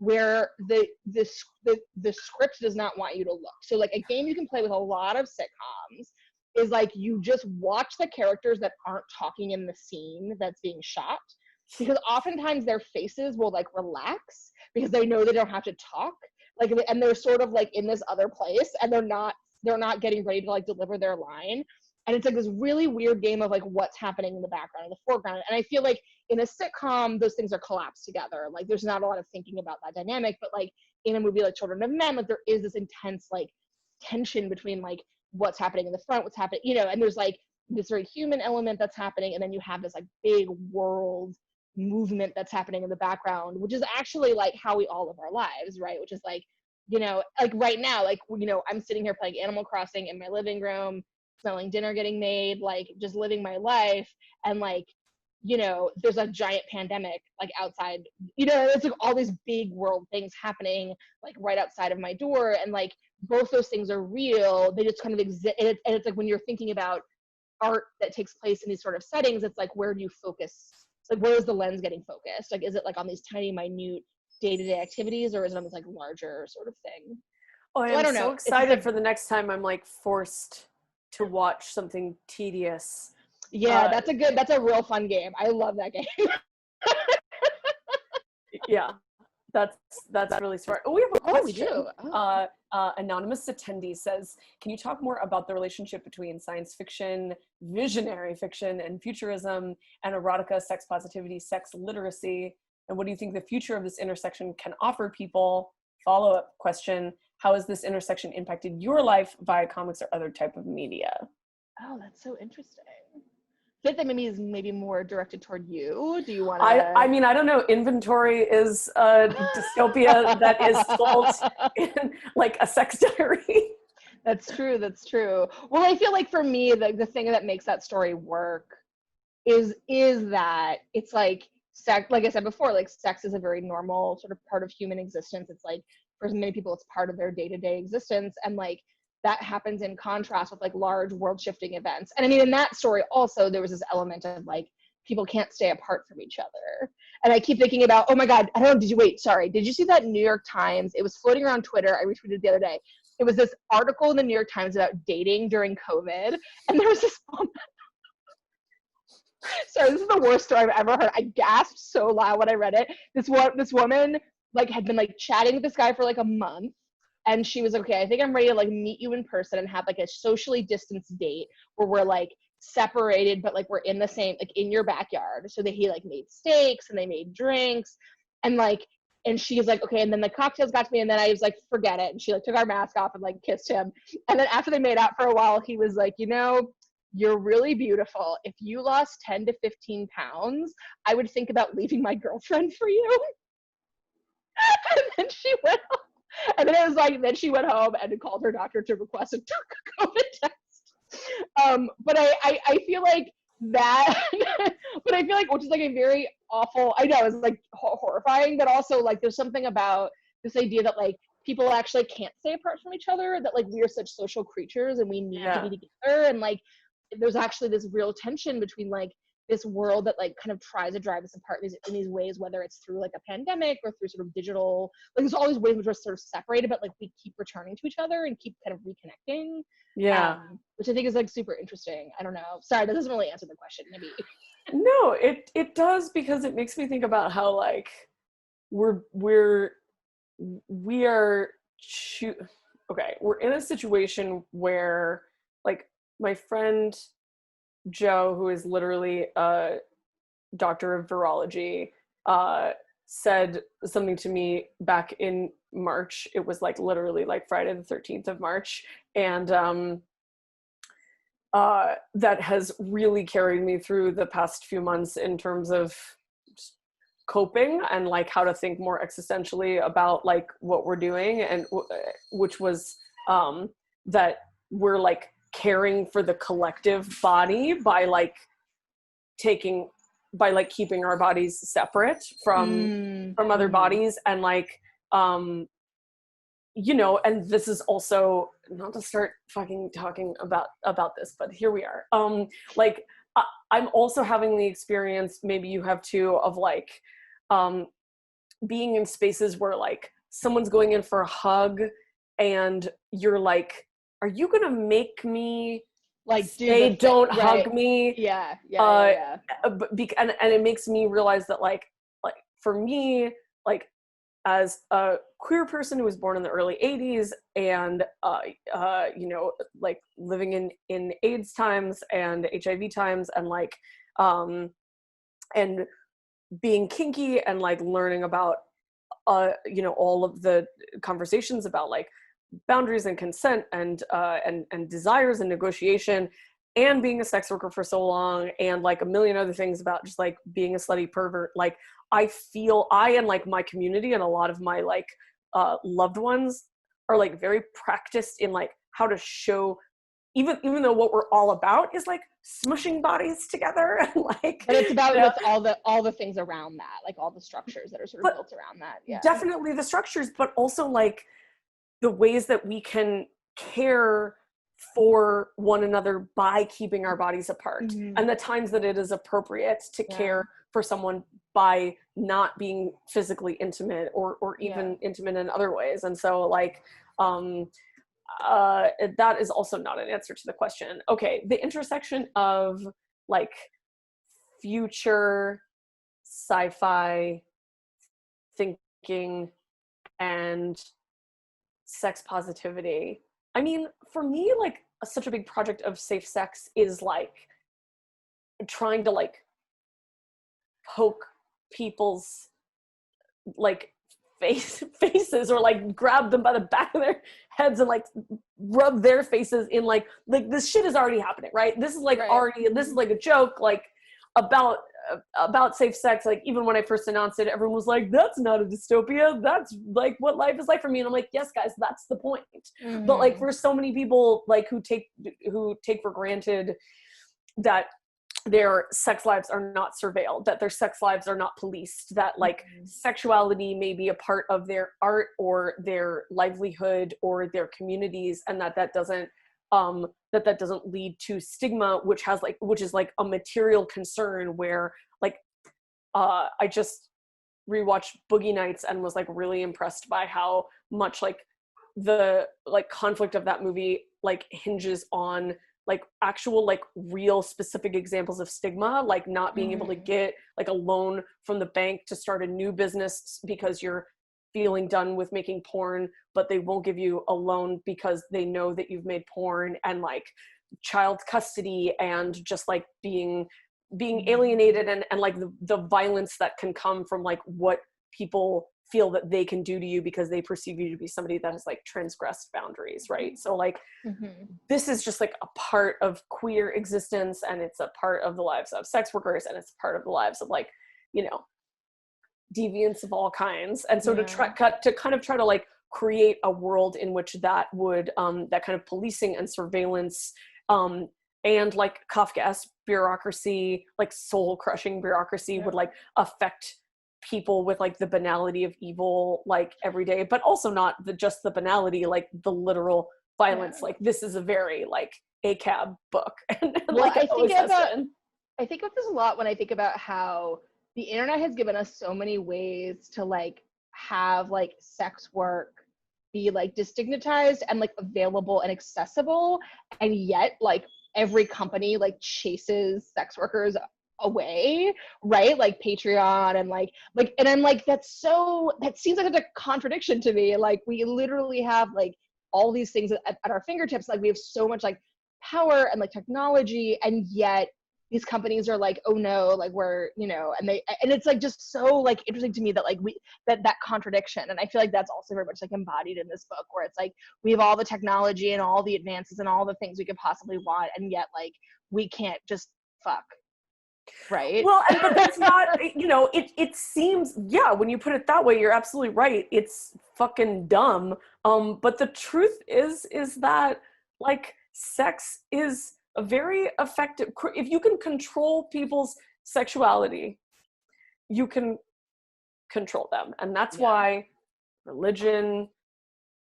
where the script does not want you to look. So like a game you can play with a lot of sitcoms is like you just watch the characters that aren't talking in the scene that's being shot, because oftentimes their faces will like relax because they know they don't have to talk, like, and they're sort of like in this other place and they're not getting ready to like deliver their line. And it's like this really weird game of like what's happening in the background and the foreground. And I feel like in a sitcom, those things are collapsed together. Like there's not a lot of thinking about that dynamic, but like in a movie like Children of Men, like there is this intense like tension between like what's happening in the front, what's happening, and there's like this very human element that's happening. And then you have this like big world movement that's happening in the background, which is actually like how we all live our lives, right? Which is like, like right now, like, I'm sitting here playing Animal Crossing in my living room, smelling dinner getting made, like just living my life. And like, there's a giant pandemic like outside, it's like all these big world things happening like right outside of my door. And like both those things are real. They just kind of exist. And it's like when you're thinking about art that takes place in these sort of settings, it's like, where do you focus? Like, where is the lens getting focused? Like, is it like on these tiny, minute day-to-day activities, or is it on this like larger sort of thing? Oh, I am so excited for the next time I'm like forced to watch something tedious. Yeah, that's a real fun game. I love that game. Yeah. That's really smart. Oh, we have a Oh, question. we do. Oh. Anonymous attendee says, can you talk more about the relationship between science fiction, visionary fiction, and futurism, and erotica, sex positivity, sex literacy? And what do you think the future of this intersection can offer people? Follow-up question, how has this intersection impacted your life via comics or other type of media? Oh, that's so interesting. I think that maybe more directed toward you. Do you want to? I mean, I don't know. Inventory is a dystopia that is sold in like a sex diary. That's true. That's true. Well, I feel like for me, the thing that makes that story work is that it's like sex. Like I said before, like sex is a very normal sort of part of human existence. It's like for many people, it's part of their day-to-day existence, and like that happens in contrast with like large world-shifting events. And I mean, in that story also, there was this element of like people can't stay apart from each other. And I keep thinking about, oh my God, I don't know, did you see that New York Times? It was floating around Twitter. I retweeted it the other day. It was this article in the New York Times about dating during COVID. And there was this woman. Sorry, this is the worst story I've ever heard. I gasped so loud when I read it. This woman like had been like chatting with this guy for like a month. And she was like, okay, I think I'm ready to like meet you in person and have like a socially distanced date where we're like separated, but like we're in the same, like in your backyard. So that he like made steaks and they made drinks and like, and she's like, okay. And then the cocktails got to me and then I was like, forget it. And she like took our mask off and like kissed him. And then after they made out for a while, he was like, you know, you're really beautiful. If you lost 10 to 15 pounds, I would think about leaving my girlfriend for you. And then she went home. And then it was like, then she went home and called her doctor to request a COVID test. But I feel like that, but I feel like, which is like a very awful, I know it's like horrifying, but also like there's something about this idea that like people actually can't stay apart from each other, that like we are such social creatures and we need to be together. And like, there's actually this real tension between like this world that like kind of tries to drive us apart in these ways, whether it's through like a pandemic or through sort of digital, like there's all these ways which we're sort of separated, but like we keep returning to each other and keep kind of reconnecting. Which I think is like super interesting. I don't know. Sorry, that doesn't really answer the question, maybe. No, it does, because it makes me think about how like we're in a situation where like my friend Joe, who is literally a doctor of virology, said something to me back in March. It was like literally like Friday the 13th of March. And that has really carried me through the past few months in terms of coping and like how to think more existentially about like what we're doing, and which was that we're like caring for the collective body by keeping our bodies separate from other bodies, and like you know, and this is also not to start fucking talking about this, but here we are. Like I'm also having the experience, maybe you have too, of like being in spaces where like someone's going in for a hug and you're like, are you gonna make me like don't hug me? And it makes me realize that like for me, like as a queer person who was born in the early 80s and you know, like living in AIDS times and HIV times, and like and being kinky and like learning about you know, all of the conversations about like boundaries and consent and desires and negotiation, and being a sex worker for so long, and like a million other things about just like being a slutty pervert. Like I feel I and like my community and a lot of my like loved ones are like very practiced in like how to show, even though what we're all about is like smushing bodies together and like, but it's about, you know, all the things around that, like all the structures that are sort of built around that. Definitely the structures, but also like the ways that we can care for one another by keeping our bodies apart, and the times that it is appropriate to care for someone by not being physically intimate or even intimate in other ways. And so like that is also not an answer to the question. Okay, the intersection of like future sci-fi, think making and sex positivity. I mean, for me, like such a big project of safe sex is like trying to like poke people's like faces or like grab them by the back of their heads and like rub their faces in like this shit is already happening, right? This is like already, this is like a joke like about safe sex. Like even when I first announced it, everyone was like, that's not a dystopia, that's like what life is like for me. And I'm like, yes guys, that's the point. But like for so many people like who take for granted that their sex lives are not surveilled, that their sex lives are not policed, that like sexuality may be a part of their art or their livelihood or their communities, and that doesn't lead to stigma, which is like a material concern where like I just rewatched Boogie Nights and was like really impressed by how much like the like conflict of that movie like hinges on like actual like real specific examples of stigma, like not being able to get like a loan from the bank to start a new business because you're feeling done with making porn, but they won't give you a loan because they know that you've made porn, and like child custody and just like being alienated and like the violence that can come from like what people feel that they can do to you because they perceive you to be somebody that has like transgressed boundaries, right? So like this is just like a part of queer existence, and it's a part of the lives of sex workers, and it's a part of the lives of like, you know, deviants of all kinds. And so to kind of try to like create a world in which that would that kind of policing and surveillance and like Kafkaesque bureaucracy, like soul crushing bureaucracy would like affect people with like the banality of evil like every day, but also not just the banality, like the literal violence. Like this is a very like ACAB book. And well, like I think about this a lot when I think about how the internet has given us so many ways to like have like sex work be like destigmatized and like available and accessible, and yet like every company like chases sex workers away, right? Like Patreon and like and I'm like, that seems like a contradiction to me. Like we literally have like all these things at our fingertips, like we have so much like power and like technology, and yet these companies are like, oh no, like we're, you know, and it's like just so like interesting to me that like that contradiction. And I feel like that's also very much like embodied in this book, where it's like we have all the technology and all the advances and all the things we could possibly want, and yet like we can't just fuck. Right. Well, but that's not, you know, it seems, yeah, when you put it that way, you're absolutely right. It's fucking dumb. But the truth is that like sex is a very effective, if you can control people's sexuality, you can control them. And that's why religion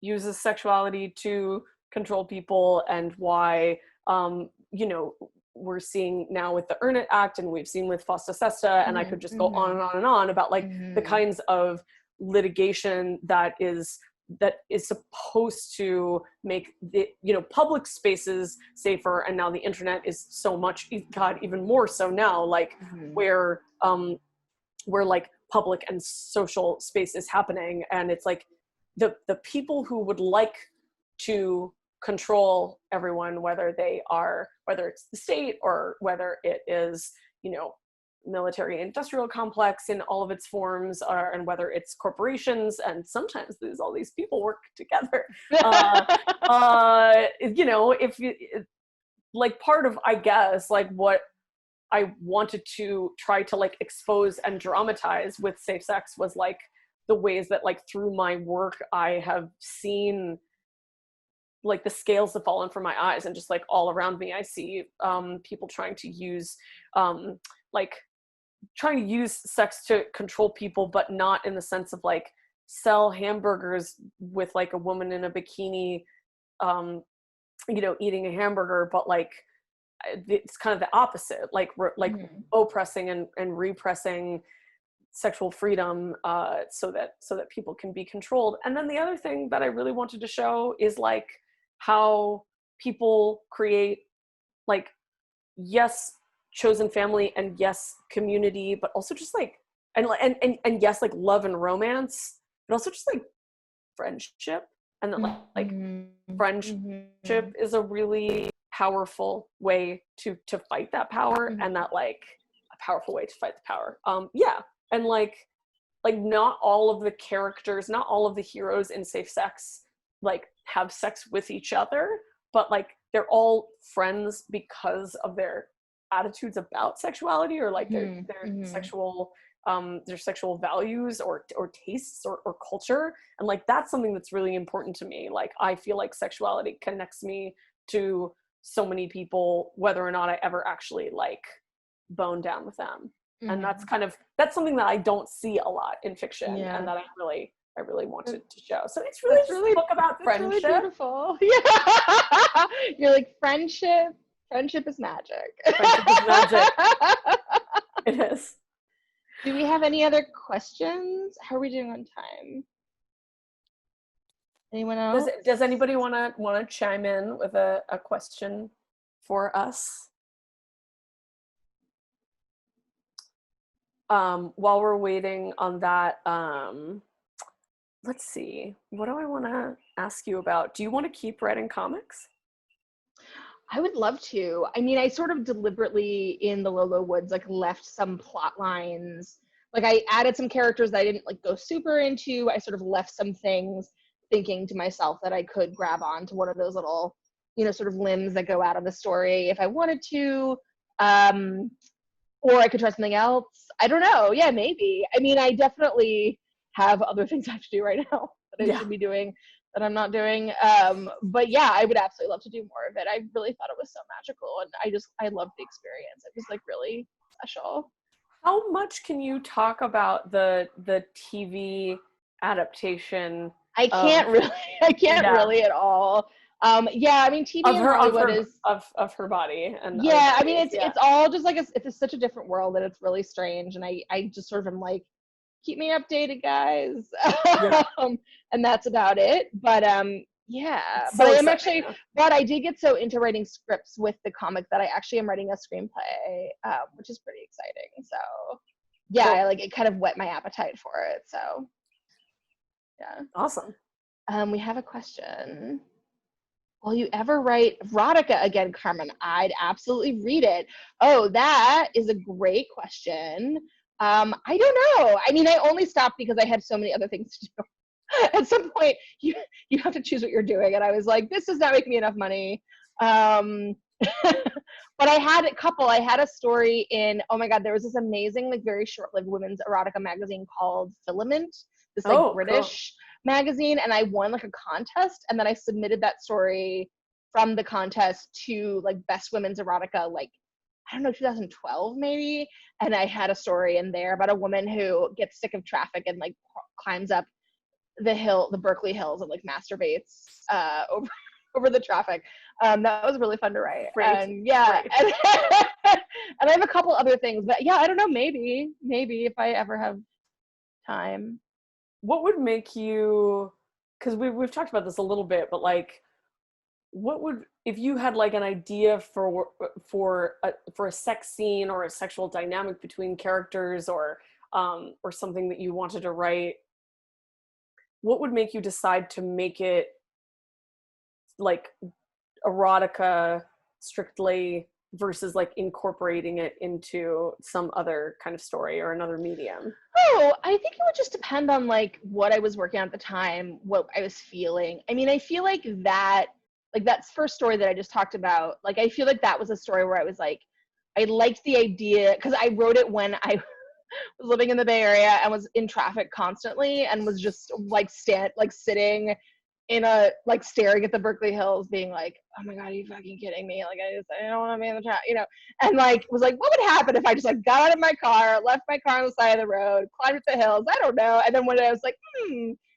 uses sexuality to control people, and why, you know, we're seeing now with the Earn It Act, and we've seen with Fosta Sesta, and I could just go on and on and on about like the kinds of litigation that is supposed to make the, you know, public spaces safer. And now the internet is so much, God, even more so now, like where like public and social space is happening. And it's like the people who would like to control everyone, whether it's the state or whether it is, you know, military industrial complex in all of its forms, and whether it's corporations, and sometimes all these people work together. You know, if you like, part of, I guess, like what I wanted to try to like expose and dramatize with safe sex was like the ways that like through my work I have seen like the scales have fallen from my eyes, and just like all around me I see people trying to use sex to control people, but not in the sense of like sell hamburgers with like a woman in a bikini you know, eating a hamburger, but like it's kind of the opposite, like oppressing and repressing sexual freedom so that people can be controlled. And then the other thing that I really wanted to show is like how people create like, yes, chosen family, and yes, community, but also just like and yes, like love and romance but also just like friendship, and that like Mm-hmm. friendship is a really powerful way to fight that power, Mm-hmm. and that like a powerful way to fight the power. Yeah, and like not all of the characters, not all of the heroes in safe sex like have sex with each other, but like they're all friends because of their attitudes about sexuality, or like their sexual values or tastes or culture. And like that's something that's really important to me. Like I feel like sexuality connects me to so many people, whether or not I ever actually like bone down with them. And that's something that I don't see a lot in fiction, and that I really wanted to show. So it's really just a book about friendship. Really beautiful. Yeah. You're like, friendship is magic. Friendship is magic. It is. Do we have any other questions? How are we doing on time? Anyone else? Does anybody want to chime in with a question for us? While we're waiting on that, let's see. What do I want to ask you about? Do you want to keep writing comics? I would love to. I mean, I sort of deliberately in the Lolo Woods like left some plot lines. Like I added some characters that I didn't like go super into. I sort of left some things thinking to myself that I could grab onto one of those little, sort of limbs that go out of the story if I wanted to. Or I could try something else. I don't know. Yeah, maybe. I mean, I definitely have other things I have to do right now that I should be doing that I'm not doing. But yeah, I would absolutely love to do more of it. I really thought it was so magical, and I loved the experience. It was like really special. How much can you talk about the TV adaptation? I can't really at all. Yeah, I mean, TV in Hollywood is of her body, and I mean, it's all just like it's such a different world, and it's really strange. And I just sort of am like, keep me updated, guys. And that's about it. But but I am actually, but I did get so into writing scripts with the comic that I actually am writing a screenplay, which is pretty exciting. So yeah, cool. It kind of whet my appetite for it. So yeah, awesome. We have a question. Will you ever write erotica again, Carmen? I'd absolutely read it. Oh, that is a great question. I don't know. I mean, I only stopped because I had so many other things to do. At some point, you have to choose what you're doing. And I was like, this does not make me enough money. But I had a couple. I had a story in, oh my God, there was this amazing, like very short-lived women's erotica magazine called Filament, this like British magazine, and I won like a contest, and then I submitted that story from the contest to like Best Women's Erotica, like, I don't know, 2012 maybe, and I had a story in there about a woman who gets sick of traffic and like climbs up the Berkeley Hills, and like masturbates over the traffic. That was really fun to write. And yeah, and I have a couple other things, but yeah, I don't know, maybe if I ever have time. What would make you, because we've talked about this a little bit, but like, what would, if you had like an idea for a sex scene or a sexual dynamic between characters, or something that you wanted to write, what would make you decide to make it like erotica strictly versus like incorporating it into some other kind of story or another medium? Oh, I think it would just depend on like what I was working on at the time, what I was feeling. I mean, I feel like that first story that I just talked about, like I feel like that was a story where I was like, I liked the idea because I wrote it when I was living in the Bay Area and was in traffic constantly, and was just like sitting in a like staring at the Berkeley Hills being like, oh my God, are you fucking kidding me? Like I don't want to be in the traffic, and like was like, what would happen if I just like got out of my car, left my car on the side of the road, climbed up the hills? I don't know. And then one day I was like,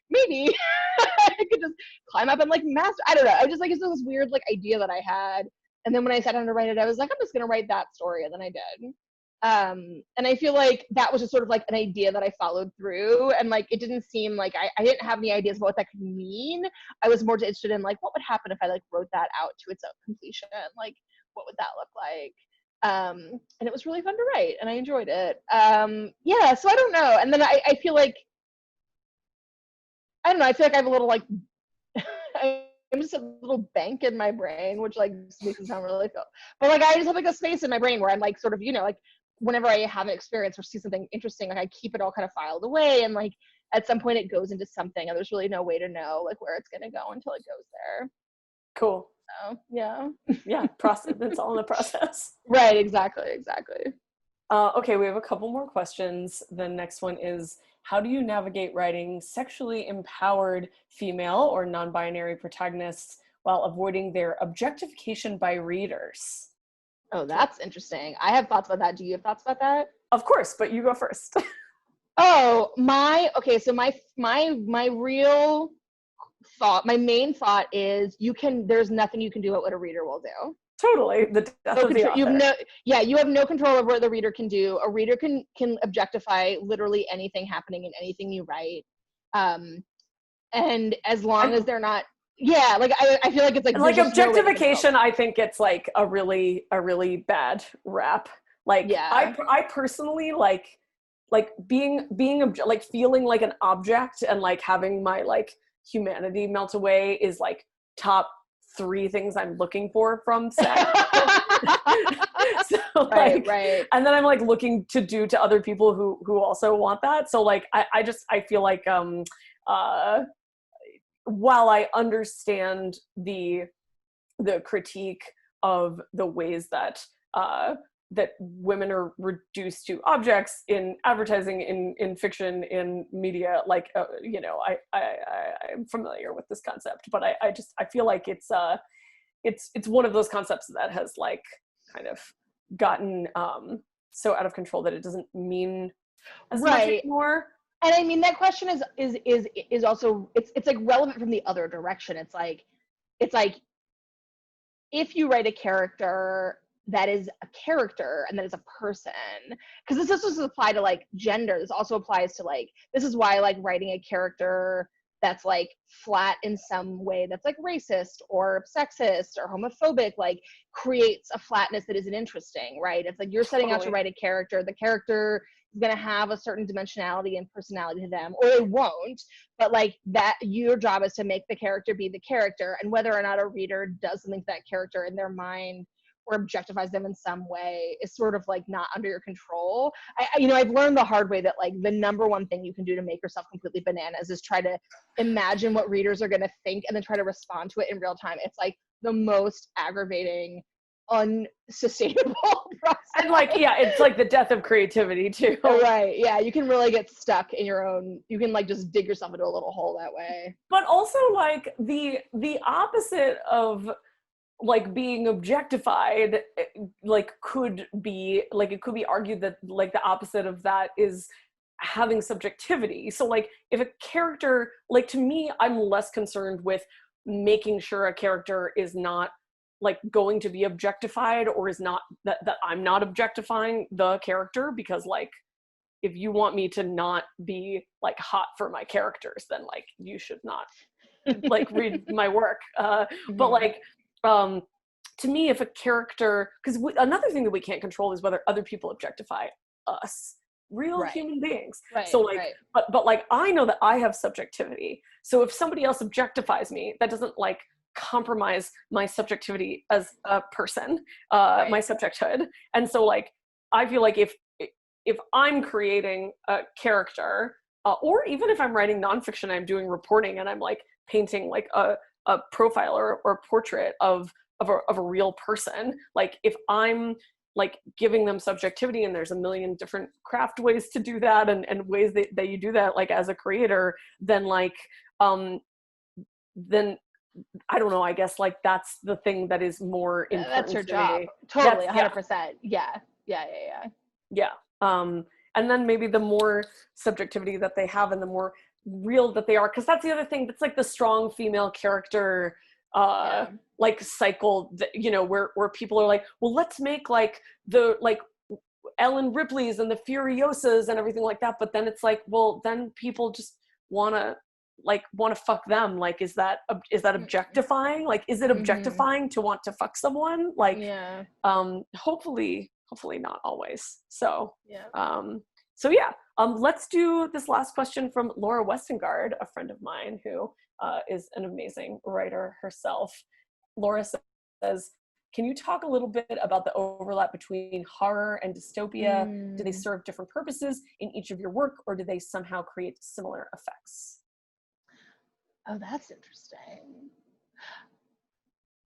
maybe I could just climb up and like master. I don't know. I just like, it's this weird like idea that I had. And then when I sat down to write it, I was like, I'm just gonna write that story, and then I did. And I feel like that was just sort of like an idea that I followed through, and like it didn't seem like I didn't have any ideas about what that could mean. I was more interested in like what would happen if I like wrote that out to its own completion, like what would that look like. And it was really fun to write, and I enjoyed it. Yeah, so I don't know. And then I feel like I don't know, I feel like I have a little like I'm just a little bank in my brain, which like makes it sound really cool. But like I just have like a space in my brain where I'm like sort of, you know, like whenever I have an experience or see something interesting, like I keep it all kind of filed away, and like at some point it goes into something, and there's really no way to know like where it's gonna go until it goes there. Cool. So yeah. Yeah, process. It's all in the process. Right, exactly. Okay, we have a couple more questions. The next one is, how do you navigate writing sexually empowered female or non-binary protagonists while avoiding their objectification by readers? Oh, that's interesting. I have thoughts about that. Do you have thoughts about that? Of course, but you go first. Oh, so my real thought, my main thought is there's nothing you can do about what a reader will do. Totally, the death of the author. You have no control over what the reader can do. A reader can objectify literally anything happening in anything you write, and as long as they're not, like I feel like it's like objectification. I think it's like a really bad rap. Like I personally like being like feeling like an object and like having my like humanity melt away is like top 3 things I'm looking for from sex. So like, right. And then I'm like looking to do to other people who also want that. So like I feel like while I understand the critique of the ways that that women are reduced to objects in advertising, in fiction, in media, like you know, I'm familiar with this concept, but I feel like it's one of those concepts that has like kind of gotten so out of control that it doesn't mean as much anymore. And I mean, that question is also, it's like relevant from the other direction. It's like if you write a character that is a character and that is a person, because this doesn't apply to like gender, this also applies to like, this is why like writing a character that's like flat in some way that's like racist or sexist or homophobic like creates a flatness that isn't interesting, right? It's like you're setting out to write a character, the character is going to have a certain dimensionality and personality to them, or it won't, but like that, your job is to make the character be the character, and whether or not a reader does something to that character in their mind or objectifies them in some way is sort of like not under your control. I've learned the hard way that like the number one thing you can do to make yourself completely bananas is try to imagine what readers are going to think and then try to respond to it in real time. It's like the most aggravating, unsustainable process. And like, yeah, it's like the death of creativity too. Right. Yeah. You can really get stuck in your own, you can like just dig yourself into a little hole that way. But also like the opposite of like being objectified, like could be like, it could be argued that like the opposite of that is having subjectivity. So like if a character, like to me, I'm less concerned with making sure a character is not like going to be objectified, or is not that I'm not objectifying the character, because like if you want me to not be like hot for my characters, then like you should not like read my work. But like to me, if a character, because another thing that we can't control is whether other people objectify us, real human beings. Right, so like, but like I know that I have subjectivity. So if somebody else objectifies me, that doesn't like compromise my subjectivity as a person, my subjecthood. And so like I feel like if I'm creating a character, or even if I'm writing nonfiction, I'm doing reporting and I'm like painting like a profile or a portrait of a real person, like if I'm like giving them subjectivity, and there's a million different craft ways to do that, and ways that you do that like as a creator, then like then I don't know, I guess like that's the thing that is more important. That's your job. Me. Totally, 100%. Yeah. And then maybe the more subjectivity that they have and the more real that they are, because that's the other thing, that's like the strong female character like cycle that, you know, where people are like, well, let's make like the like Ellen Ripley's and the Furiosas and everything like that, but then it's like, well, then people just want to fuck them. Like, is that objectifying? Like, is it objectifying to want to fuck someone? Like, hopefully not always. So So yeah, let's do this last question from Laura Westengard, a friend of mine who is an amazing writer herself. Laura says, can you talk a little bit about the overlap between horror and dystopia? Do they serve different purposes in each of your work, or do they somehow create similar effects? Oh, that's interesting.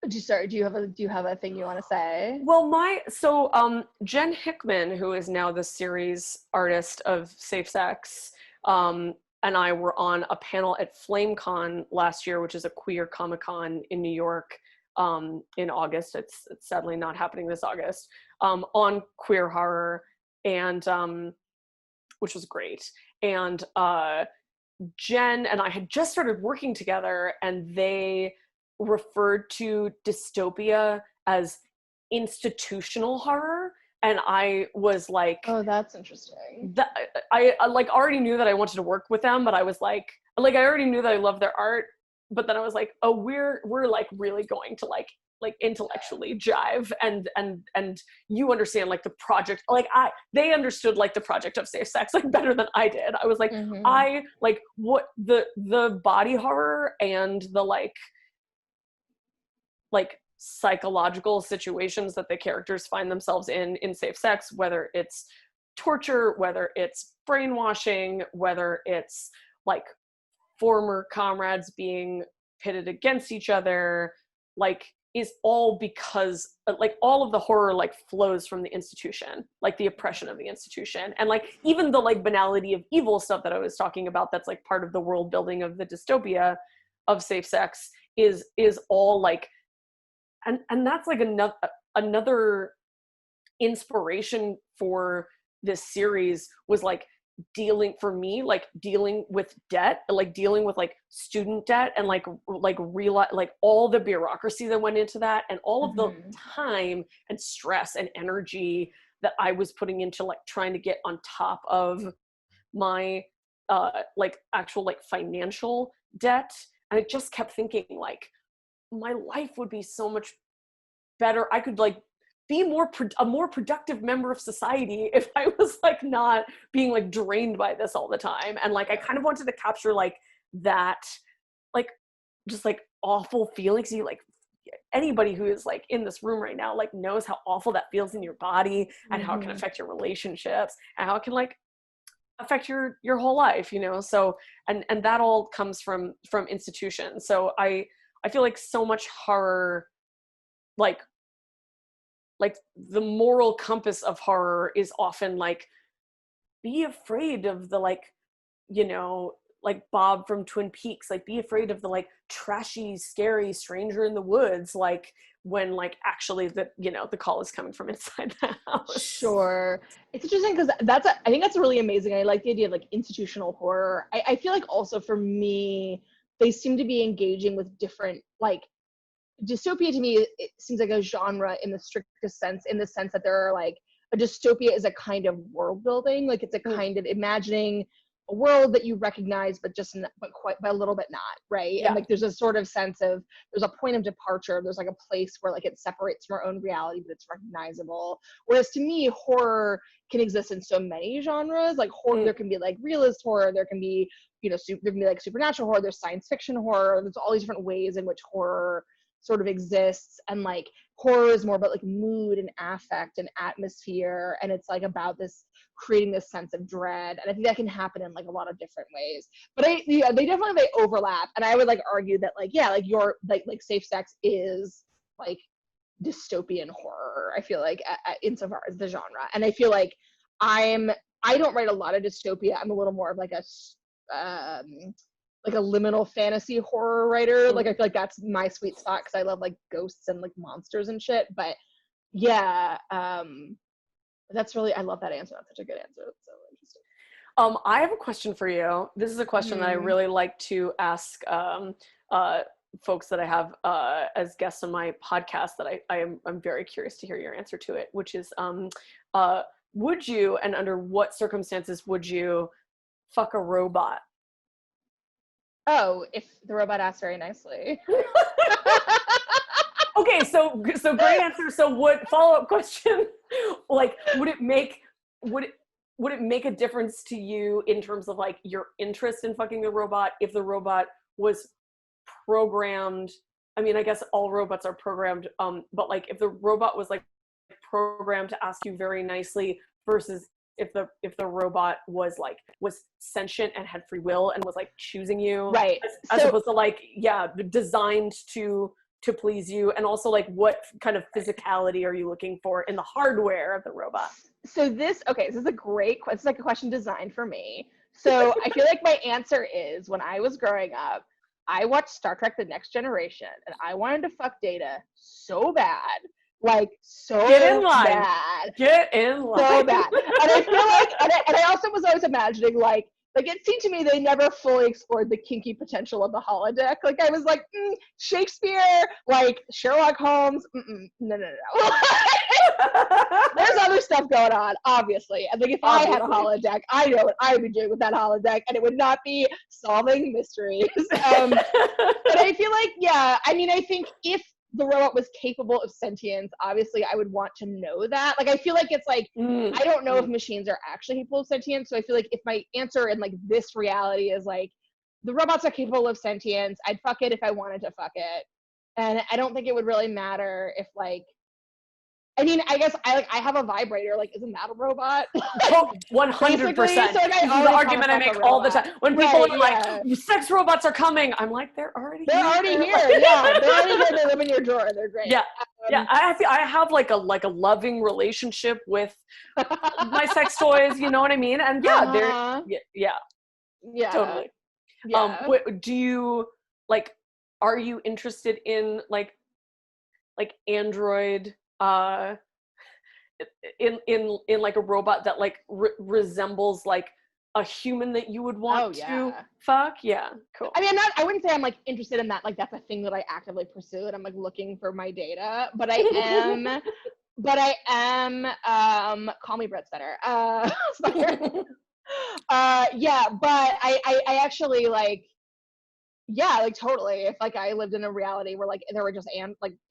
Do you have a thing you want to say? Well, Jen Hickman, who is now the series artist of SfSx, and I were on a panel at FlameCon last year, which is a queer Comic-Con in New York, in August. It's sadly not happening this August, on queer horror, and which was great. And Jen and I had just started working together, and they referred to dystopia as institutional horror, and I was like, oh, that's interesting. I like already knew that I wanted to work with them, but I was like I already knew that I loved their art, but then I was like, oh, we're like really going to like intellectually jive, and you understand like the project, like they understood like the project of SfSx like better than I did. I was like, I like what the body horror and the like psychological situations that the characters find themselves in SfSx, whether it's torture, whether it's brainwashing, whether it's like former comrades being pitted against each other, like is all because like all of the horror like flows from the institution, like the oppression of the institution, and like even the like banality of evil stuff that I was talking about that's like part of the world building of the dystopia of SfSx is all like, and that's like another inspiration for this series was like dealing with debt, like dealing with like student debt, and like all the bureaucracy that went into that, and all of the time and stress and energy that I was putting into like trying to get on top of my like actual like financial debt. And I just kept thinking like my life would be so much better. I could like be a more productive member of society if I was like not being like drained by this all the time. And like I kind of wanted to capture like that, like just like awful feelings. You like anybody who is like in this room right now like knows how awful that feels in your body, and how it can affect your relationships, and how it can like affect your whole life, you know. So and that all comes from institutions. So I feel like so much horror, like the moral compass of horror is often like, be afraid of the like, you know, like Bob from Twin Peaks, like be afraid of the like trashy, scary stranger in the woods, like when like actually the, you know, the call is coming from inside the house. Sure. It's interesting because I think that's really amazing. I like the idea of like institutional horror. I feel like also for me, they seem to be engaging with different, like dystopia to me, it seems like a genre in the strictest sense, in the sense that there are like, a dystopia is a kind of world building, like it's a kind of imagining a world that you recognize, but a little bit not, right? Yeah. And like there's a sort of sense of, there's a point of departure, there's like a place where like it separates from our own reality, but it's recognizable. Whereas to me, horror can exist in so many genres. Like horror, there can be like realist horror, there can be, you know, there can be like supernatural horror, there's science fiction horror, there's all these different ways in which horror sort of exists. And like horror is more about like mood and affect and atmosphere, and it's like about this creating this sense of dread, and I think that can happen in like a lot of different ways. But they overlap, and I would like argue that like, yeah, like your like SfSx is like dystopian horror, I feel like, insofar as the genre. And I feel like I don't write a lot of dystopia. I'm a little more of like a liminal fantasy horror writer. Like I feel like that's my sweet spot because I love like ghosts and like monsters and shit. But yeah, that's really, I love that answer. That's such a good answer. That's so interesting. I have a question for you. This is a question that I really like to ask folks that I have as guests on my podcast, that I'm very curious to hear your answer to it, which is would you, and under what circumstances would you fuck a robot? Oh, if the robot asks very nicely. Okay, so great answer. So what, follow-up question, like would would it make a difference to you in terms of like your interest in fucking the robot if the robot was programmed? I mean, I guess all robots are programmed, but like if the robot was like programmed to ask you very nicely versus if the robot was sentient and had free will and was like choosing you, right, as opposed to like, yeah, designed to please you, and also like what kind of physicality are you looking for in the hardware of the robot? So this is a great question. It's like a question designed for me. So I feel like my answer is, when I was growing up, I watched Star Trek The Next Generation, and I wanted to fuck Data so bad. Like, so Get in line. bad. Get in line. So bad. And I feel like, and I also was always imagining, like it seemed to me they never fully explored the kinky potential of the holodeck. Like, I was like, Shakespeare, like Sherlock Holmes, no. There's other stuff going on, obviously. And like, if I had a holodeck, I know what I would be doing with that holodeck, and it would not be solving mysteries. But I feel like, yeah, I mean, I think if the robot was capable of sentience, obviously I would want to know that. Like, I feel like it's like, I don't know if machines are actually capable of sentience. So I feel like if my answer in like this reality is like, the robots are capable of sentience, I'd fuck it if I wanted to fuck it. And I don't think it would really matter if like, I mean, I guess I have a vibrator. Like, isn't that a robot? 100%. So, like, this is the argument I make all the time. When people are like, sex robots are coming, I'm like, they're already here. Yeah, they're already here. They live in your drawer. They're great. Yeah, I have like a loving relationship with my sex toys. You know what I mean? And yeah, totally. Yeah. Do you like? Are you interested in like Android? In like a robot that like resembles like a human that you would want to fuck? Yeah, cool. I mean, I wouldn't say I'm like interested in that. Like, that's a thing that I actively pursue, and I'm like looking for my data. But I am. Call me Brett Spencer. Yeah, but I actually like. Yeah, like totally. If like I lived in a reality where like there were just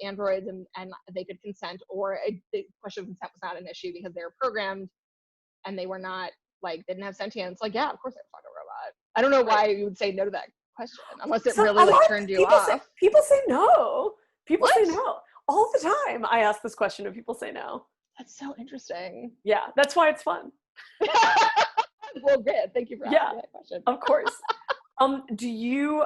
androids and they could consent, or the question of consent was not an issue because they were programmed and they were not like, didn't have sentience. Like, yeah, of course I'd fuck a robot. I don't know why you would say no to that question unless it really like turned you off. People say no. People say no all the time. I ask this question and people say no. That's so interesting. Yeah, that's why it's fun. Well, good. Thank you for asking that question. Of course. Do you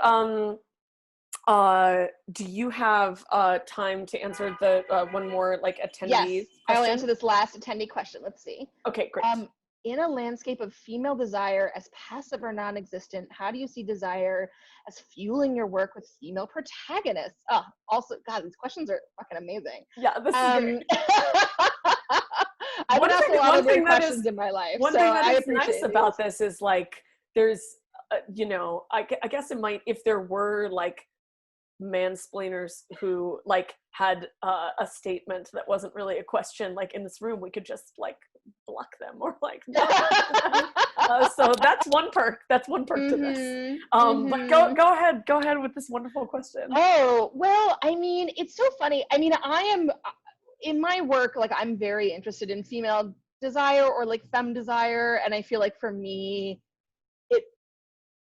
have time to answer the one more like attendee Yes, question? I'll answer this last attendee question. Let's see. Okay, great. In a landscape of female desire as passive or non-existent, how do you see desire as fueling your work with female protagonists? Oh, also, God, these questions are fucking amazing. Yeah, this is great. I've been asked a lot of great questions in my life. One thing that is nice about this is like, there's, you know, I guess it might, if there were like mansplainers who like had a statement that wasn't really a question, like in this room, we could just like block them or like so that's one perk to this. But go ahead with this wonderful question. Oh, well, I mean, it's so funny. I mean, I am in my work, like I'm very interested in female desire or like femme desire, and I feel like for me it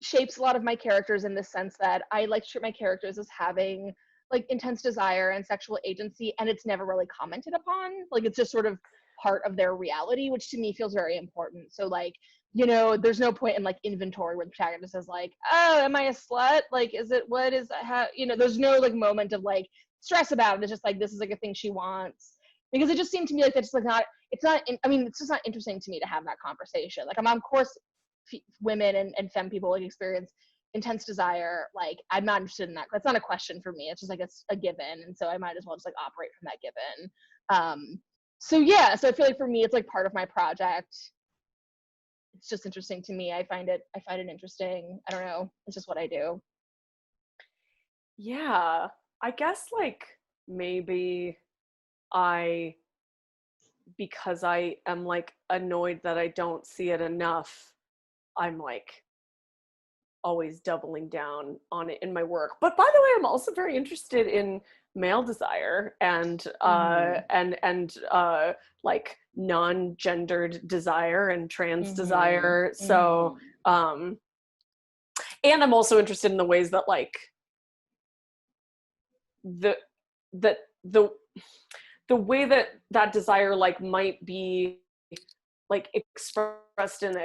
shapes a lot of my characters in the sense that I like to treat my characters as having like intense desire and sexual agency, and it's never really commented upon. Like, it's just sort of part of their reality, which to me feels very important. So like, you know, there's no point in like inventory where the protagonist is like, oh, am I a slut? Like, is it, what is that? How, you know, there's no like moment of like stress about it. It's just like, this is like a thing she wants, because it just seemed to me like that's like not, it's not, I mean, it's just not interesting to me to have that conversation. Like, I'm of course women and femme people like experience intense desire. Like, I'm not interested in that. That's not a question for me. It's just like, it's a given. And so I might as well just like operate from that given. So yeah, so I feel like for me, it's like part of my project. It's just interesting to me. I find it interesting. I don't know. It's just what I do. Yeah, I guess like maybe because I am like annoyed that I don't see it enough, I'm like always doubling down on it in my work. But by the way, I'm also very interested in male desire and like non-gendered desire and trans desire. So and I'm also interested in the ways that like the way that desire like might be like expressed in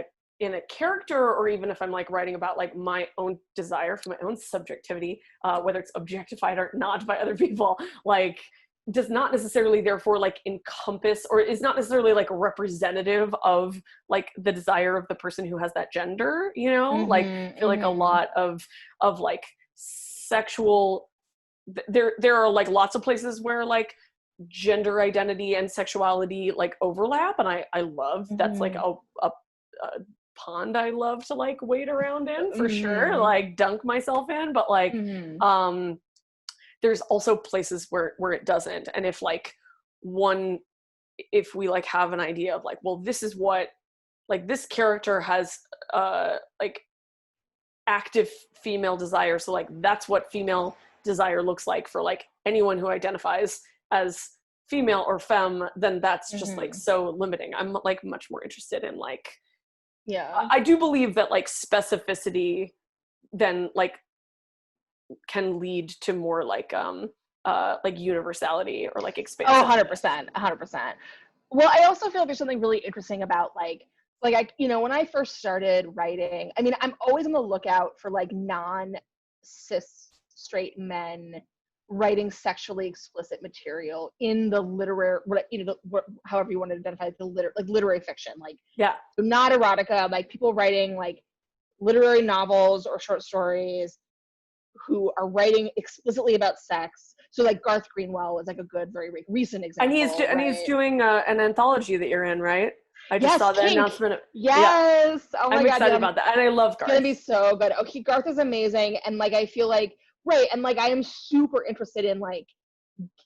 a character, or even if I'm like writing about like my own desire for my own subjectivity, whether it's objectified or not by other people, like does not necessarily therefore like encompass, or is not necessarily like representative of like the desire of the person who has that gender, you know? Like I feel like a lot of like sexual, there are like lots of places where like gender identity and sexuality like overlap, and I love that's like a pond I love to like wade around in for sure, like dunk myself in, but like there's also places where it doesn't. And if we like have an idea of like, well, this is what like this character has like active female desire, so like that's what female desire looks like for like anyone who identifies as female or femme, then that's just like so limiting. I'm like much more interested in like, I do believe that like specificity then like can lead to more like universality or like expansion. Oh, 100%. Well, I also feel like there's something really interesting about like I, you know, when I first started writing, I mean, I'm always on the lookout for like non-cis straight men writing sexually explicit material in the literary, you know, however you want to identify the literary fiction, like not erotica, like people writing like literary novels or short stories who are writing explicitly about sex. So like Garth Greenwell is like a good, very recent example. And he's doing an anthology that you're in, right? I just saw the Kink. announcement. Yes. Oh my God. I'm excited about that. And I love Garth. It's gonna be so good. Okay, Garth is amazing. And like I feel like and like I am super interested in like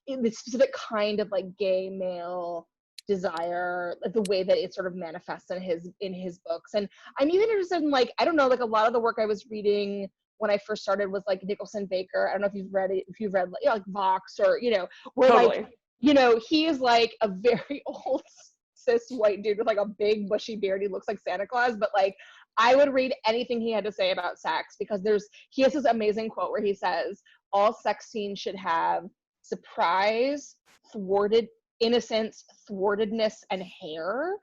in the specific kind of like gay male desire, like the way that it sort of manifests in his books. And I'm even interested in like, I don't know, like a lot of the work I was reading when I first started was like Nicholson Baker. I don't know if you've read like, you know, like Vox, or, you know, where like, you know, he is like a very old cis white dude with like a big bushy beard. He looks like Santa Claus, but like I would read anything he had to say about sex, because he has this amazing quote where he says, all sex scenes should have surprise, thwarted innocence, thwartedness, and hair.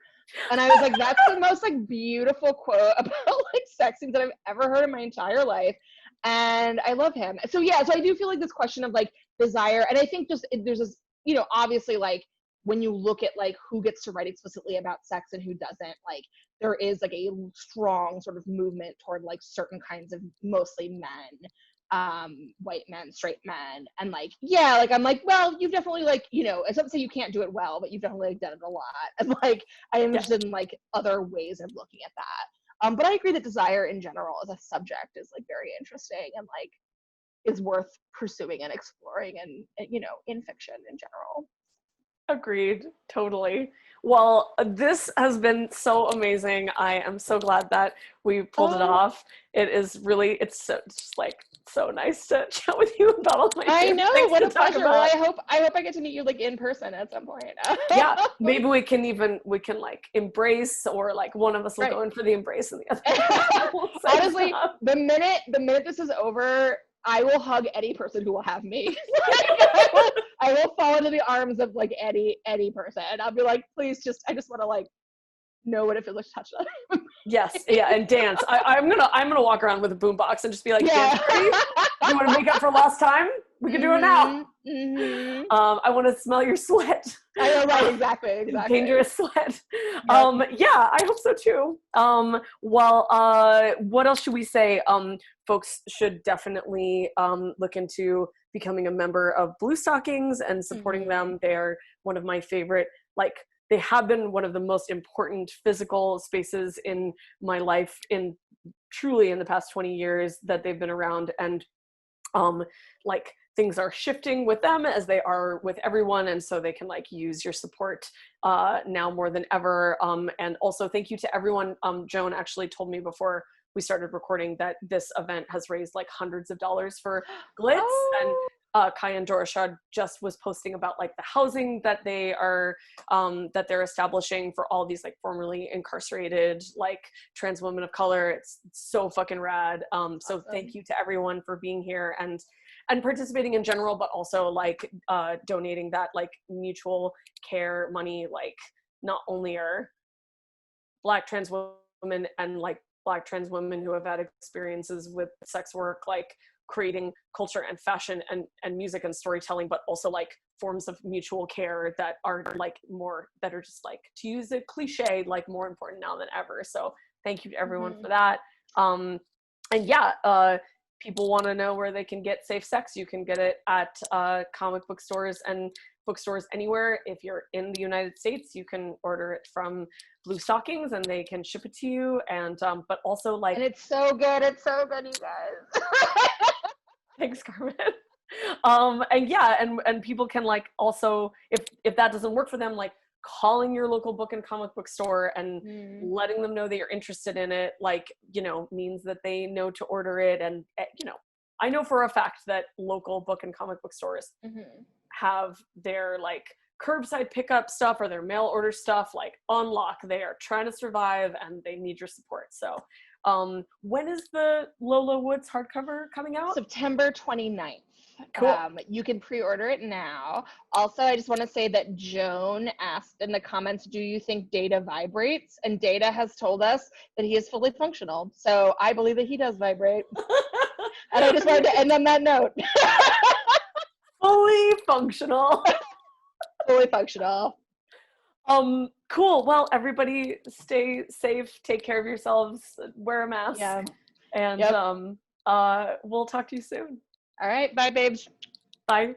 And I was like, that's the most like beautiful quote about like sex scenes that I've ever heard in my entire life. And I love him. So yeah, so I do feel like this question of like desire, and I think just there's this, you know, obviously like when you look at like who gets to write explicitly about sex and who doesn't, like there is like a strong sort of movement toward like certain kinds of mostly men, white men, straight men. And like, yeah, like I'm like, well, you've definitely like, you know, it's not to say you can't do it well, but you've definitely like done it a lot. And like I am interested in like other ways of looking at that. But I agree that desire in general as a subject is like very interesting and like is worth pursuing and exploring, and you know, in fiction in general. Agreed. Totally. Well, this has been so amazing. I am so glad that we pulled it off. It is really, it's just like so nice to chat with you about all my I know, what a pleasure. Well, I hope I get to meet you like in person at some point. Yeah, maybe we can like embrace, or like one of us will go in for the embrace and the other. Honestly, the minute this is over, I will hug any person who will have me. I will fall into the arms of like any person. I'll be like, please, I just want to like know what it feels like to touch that. Yes, yeah, and dance. I'm gonna walk around with a boombox and just be like, dance ready? You want to make up for lost time? We can do it now. Mm-hmm. I want to smell your sweat. I know, right? Exactly. Dangerous sweat. Yep. Yeah, I hope so too. Well, what else should we say? Folks should definitely look into becoming a member of Bluestockings and supporting them. They're one of my favorite, like, they have been one of the most important physical spaces in my life in the past 20 years that they've been around. And like things are shifting with them as they are with everyone. And so they can like use your support now more than ever. And also thank you to everyone. Joan actually told me before we started recording that this event has raised like hundreds of dollars for Glitz. And Kayan Dorashad just was posting about like the housing that they are that they're establishing for all these like formerly incarcerated like trans women of color. It's so fucking rad. So Awesome. thank you to everyone for being here and participating in general, but also like donating that like mutual care money. Like not only are Black trans women and like Black trans women who have had experiences with sex work like creating culture and fashion and music and storytelling, but also like forms of mutual care that are like more, that are just like, to use a cliche, like more important now than ever. So thank you to everyone for that. And yeah, people want to know where they can get SfSx. You can get it at comic book stores and bookstores anywhere. If you're in the United States, you can order it from Bluestockings and they can ship it to you. And but also like, And it's so good, you guys. thanks, Carmen. And yeah, and people can like also, if that doesn't work for them, like calling your local book and comic book store and letting them know that you're interested in it, like, you know, means that they know to order it. And you know, I know for a fact that local book and comic book stores have their like curbside pickup stuff or their mail order stuff like on lock. They are trying to survive and they need your support. So when is the Lola Woods hardcover coming out? September 29th. Cool. You can pre-order it now. Also, I just want to say that Joan asked in the comments, do you think Data vibrates? And Data has told us that he is fully functional. So I believe that he does vibrate. And I just wanted to end on that note. Fully functional. Fully functional. Cool. Well, everybody stay safe, take care of yourselves, wear a mask. Yeah. And we'll talk to you soon. All right. Bye, babes. Bye.